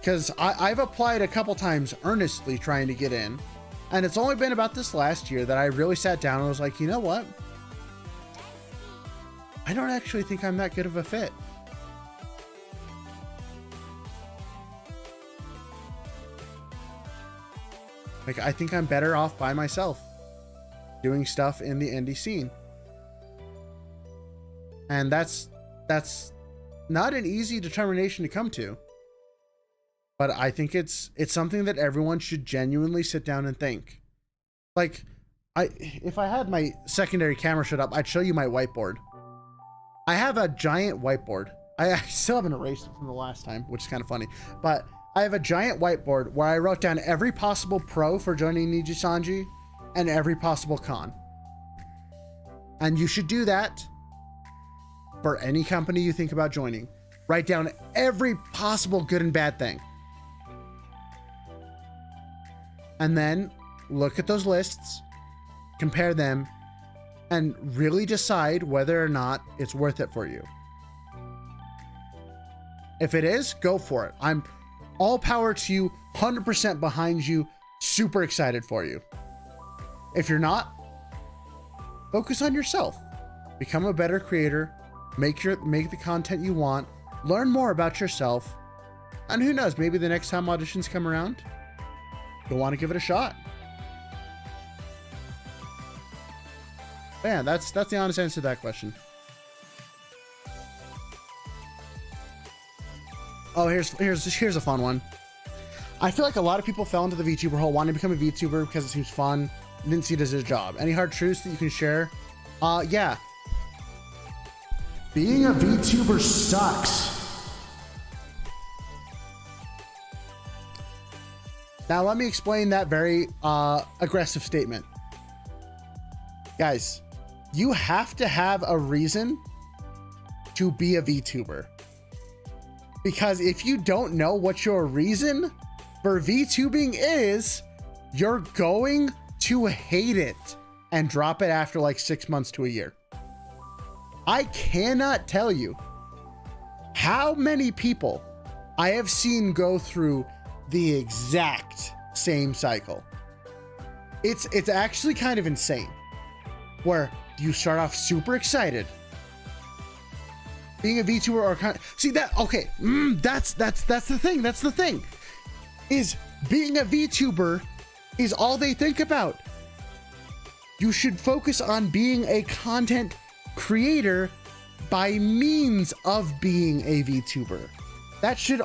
Because I've applied a couple times earnestly trying to get in. And it's only been about this last year that I really sat down and was like, you know what? I don't actually think I'm that good of a fit. Like, I think I'm better off by myself doing stuff in the indie scene. And that's not an easy determination to come to. But I think it's something that everyone should genuinely sit down and think. Like, if I had my secondary camera shut up, I'd show you my whiteboard. I have a giant whiteboard. I still haven't erased it from the last time, which is kind of funny. But I have a giant whiteboard where I wrote down every possible pro for joining Nijisanji and every possible con. And you should do that for any company you think about joining. Write down every possible good and bad thing. And then look at those lists, compare them, and really decide whether or not it's worth it for you. If it is, go for it. I'm all power to you, 100% behind you, super excited for you. If you're not, focus on yourself. Become a better creator, make the content you want, learn more about yourself, and who knows, maybe the next time auditions come around, you'll want to give it a shot. But yeah, that's the honest answer to that question. Oh, here's a fun one. I feel like a lot of people fell into the VTuber hole wanting to become a VTuber because it seems fun. Didn't see it as a job. Any hard truths that you can share? Yeah. Being a VTuber sucks. Now let me explain that very aggressive statement. Guys, you have to have a reason to be a VTuber. Because if you don't know what your reason for VTubing is, you're going to hate it and drop it after like 6 months to a year. I cannot tell you how many people I have seen go through the exact same cycle. It's actually kind of insane, where you start off super excited being a VTuber, or kind of, see that, okay, that's the thing. That's the thing, is being a VTuber is all they think about. You should focus on being a content creator by means of being a VTuber. That should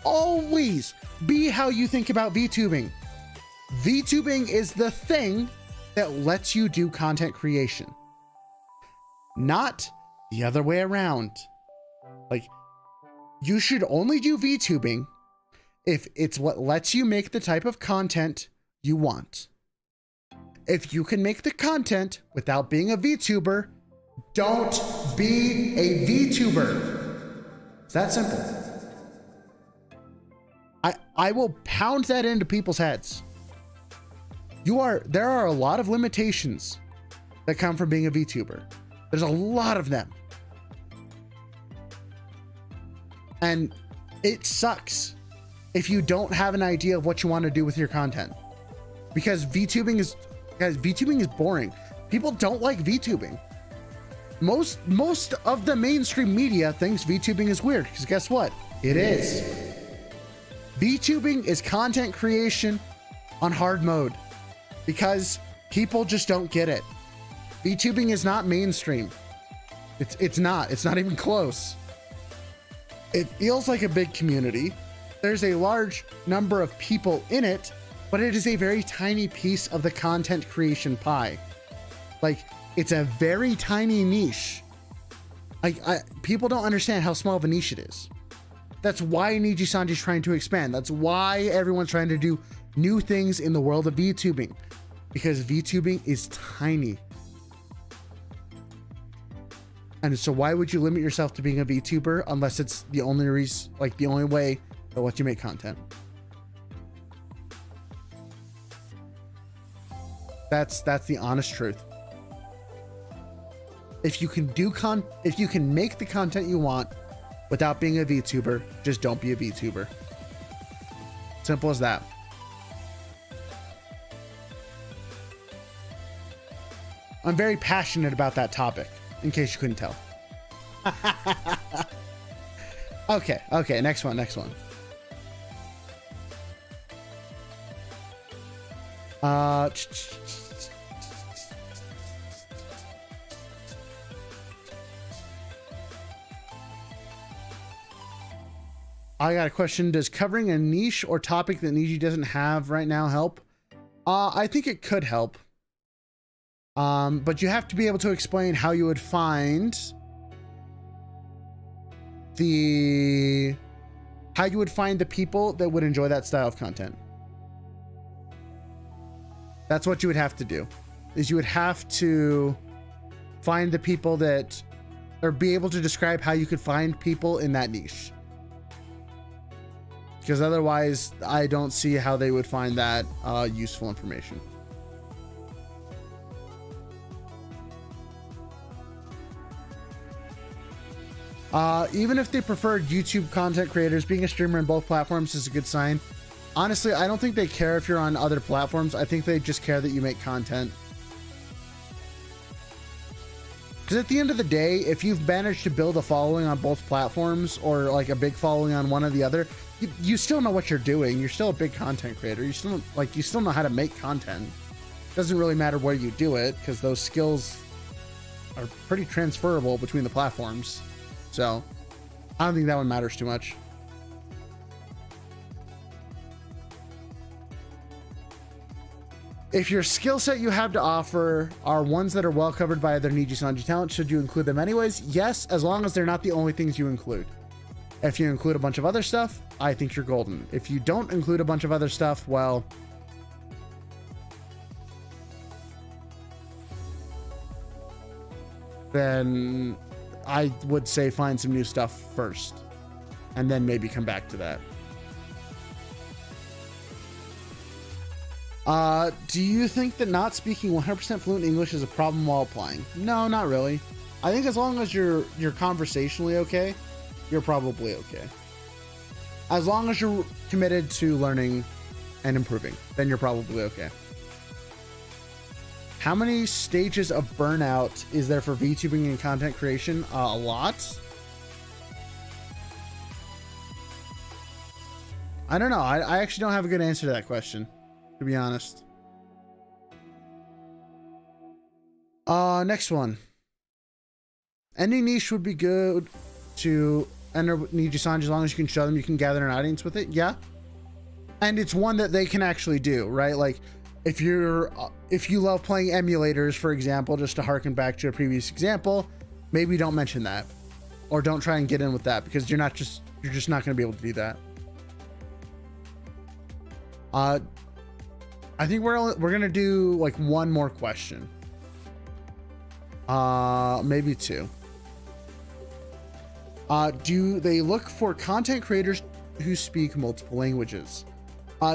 always be how you think about VTubing. VTubing is the thing that lets you do content creation, not the other way around. Like, you should only do VTubing if it's what lets you make the type of content you want. If you can make the content without being a VTuber, don't be a VTuber. It's that simple. I will pound that into people's heads. There are a lot of limitations that come from being a VTuber. There's a lot of them. And it sucks if you don't have an idea of what you want to do with your content. Because VTubing is boring. People don't like VTubing. Most of the mainstream media thinks VTubing is weird, because guess what? It is. VTubing is content creation on hard mode, because people just don't get it. VTubing is not mainstream. It's not even close. It feels like a big community. There's a large number of people in it, but it is a very tiny piece of the content creation pie. Like, it's a very tiny niche. People don't understand how small of a niche it is. That's why Nijisanji is trying to expand. That's why everyone's trying to do new things in the world of VTubing, because VTubing is tiny. And so why would you limit yourself to being a VTuber unless it's the only reason, like the only way that lets you make content? That's the honest truth. If you can if you can make the content you want without being a VTuber, just don't be a VTuber. Simple as that. I'm very passionate about that topic, in case you couldn't tell. Okay, next one. I got a question. Does covering a niche or topic that Niji doesn't have right now help? I think it could help. But you have to be able to explain how you would find the people that would enjoy that style of content. That's what you would have to do, is you would have to find the people that, or be able to describe how you could find people in that niche. Because otherwise, I don't see how they would find that useful information. Even if they preferred YouTube content creators, being a streamer in both platforms is a good sign. Honestly, I don't think they care if you're on other platforms. I think they just care that you make content. Because at the end of the day, if you've managed to build a following on both platforms, or like a big following on one or the other, you still know what you're doing. You're still a big content creator. You still know how to make content. Doesn't really matter where you do it because those skills are pretty transferable between the platforms. So I don't think that one matters too much. If your skill set you have to offer are ones that are well covered by other Nijisanji talent, should you include them anyways? Yes, as long as they're not the only things you include. If you include a bunch of other stuff, I think you're golden. If you don't include a bunch of other stuff, well, then I would say find some new stuff first and then maybe come back to that. Do you think that not speaking 100% fluent English is a problem while applying? No, not really. I think as long as you're conversationally okay, you're probably okay. As long as you're committed to learning and improving, then you're probably okay. How many stages of burnout is there for VTubing and content creation? A lot. I don't know. I actually don't have a good answer to that question, to be honest. Next one. Any niche would be good to enter Nijisanji as long as you can show them you can gather an audience with it. Yeah. And it's one that they can actually do, right? Like if you love playing emulators, for example, just to harken back to a previous example, maybe don't mention that or don't try and get in with that because you're just not going to be able to do that. I think we're going to do like one more question. Maybe two. Do they look for content creators who speak multiple languages?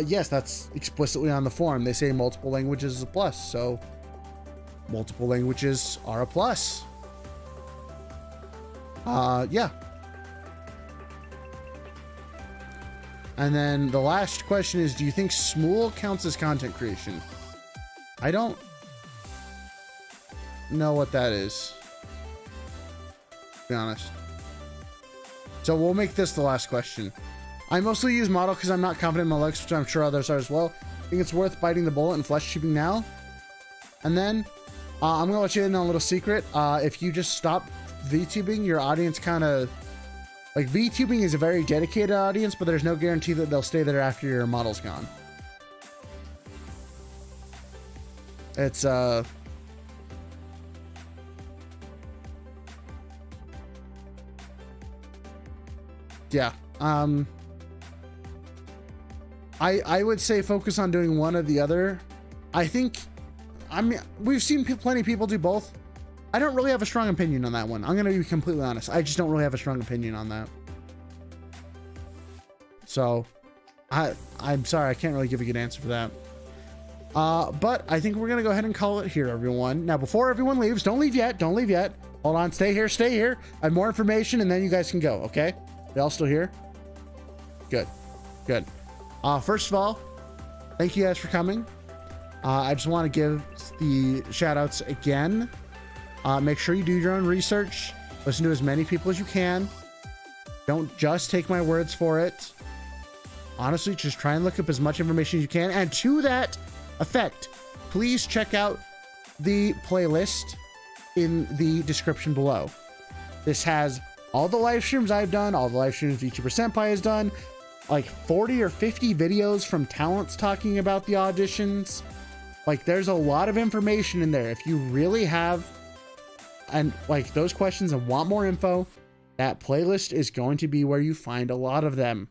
Yes, that's explicitly on the form. They say multiple languages is a plus, so multiple languages are a plus. Yeah. And then the last question is, do you think Smool counts as content creation? I don't know what that is, to be honest. So we'll make this the last question. I mostly use model because I'm not confident in my looks, which I'm sure others are as well. I think it's worth biting the bullet and flesh tubing now. And then I'm going to let you in on a little secret. If you just stop VTubing, your audience kind of... Like, VTubing is a very dedicated audience, but there's no guarantee that they'll stay there after your model's gone. It's, yeah. I would say focus on doing one or the other. We've seen plenty of people do both. I don't really have a strong opinion on that one. I'm going to be completely honest. I just don't really have a strong opinion on that. So I'm sorry. I can't really give a good answer for that. But I think we're going to go ahead and call it here, everyone. Now, before everyone leaves, don't leave yet. Don't leave yet. Hold on. Stay here. Stay here. I have more information and then you guys can go. Okay. Y'all still here? Good. Good. First of all, thank you guys for coming. I just want to give the shout outs again. Make sure you do your own research. Listen to as many people as you can. Don't just take my words for it. Honestly, just try and look up as much information as you can. And to that effect, please check out the playlist in the description below. This has all the live streams I've done, all the live streams Vtuber Senpai has done, like 40 or 50 videos from talents talking about the auditions. Like, there's a lot of information in there. If you really have and like those questions and want more info, that playlist is going to be where you find a lot of them.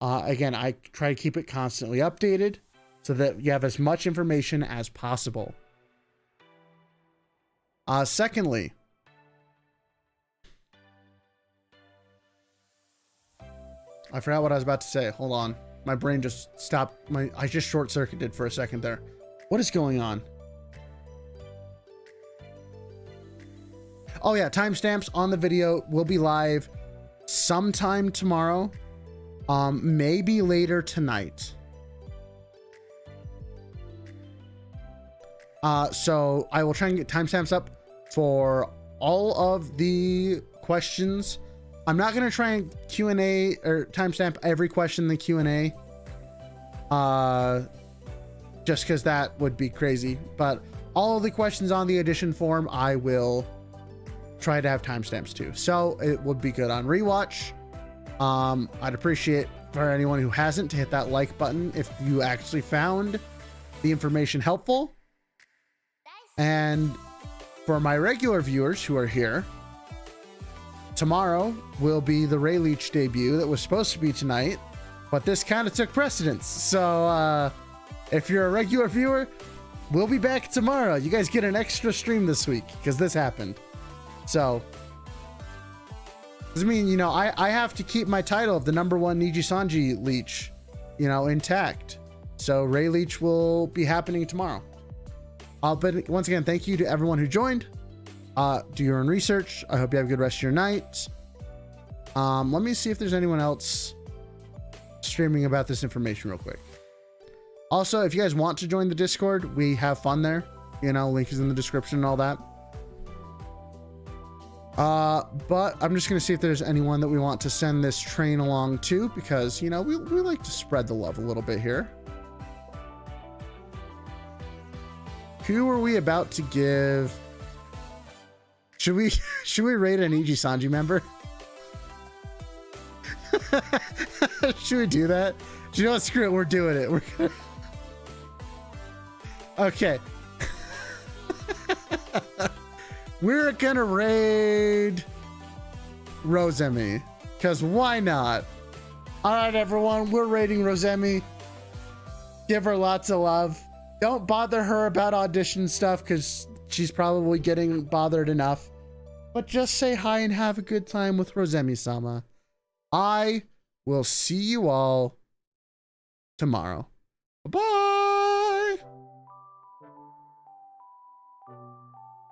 Again, I try to keep it constantly updated so that you have as much information as possible. Secondly, I forgot what I was about to say. Hold on. My brain just stopped. I just short-circuited for a second there. What is going on? Oh yeah, timestamps on the video will be live sometime tomorrow. Maybe later tonight. So I will try and get timestamps up for all of the questions I'm not gonna try and Q&A or timestamp every question in the Q&A. Just because that would be crazy. But all of the questions on the audition form, I will try to have timestamps too. So it would be good on rewatch. I'd appreciate for anyone who hasn't to hit that like button if you actually found the information helpful. And for my regular viewers who are here, tomorrow will be the Raelice debut that was supposed to be tonight, but this kind of took precedence. So if you're a regular viewer, we'll be back tomorrow. You guys get an extra stream this week because this happened. So, I mean, you know, I have to keep my title of the #1 Nijisanji leech, you know, intact. So Raelice will be happening tomorrow. But once again, thank you to everyone who joined. Do your own research. I hope you have a good rest of your night. Let me see if there's anyone else streaming about this information real quick. Also, if you guys want to join the Discord, we have fun there. You know, link is in the description and all that. But I'm just going to see if there's anyone that we want to send this train along to, because, you know, we like to spread the love a little bit here. Who are we about to give? Should we rate an Nijisanji member? Should we do that? Do you know what? Screw it. We're doing it. We're gonna... Okay. We're gonna raid Rosemi, because why not? All right, everyone. We're raiding Rosemi. Give her lots of love. Don't bother her about audition stuff, because she's probably getting bothered enough. But just say hi and have a good time with Rosemi-sama. I will see you all tomorrow. Bye-bye.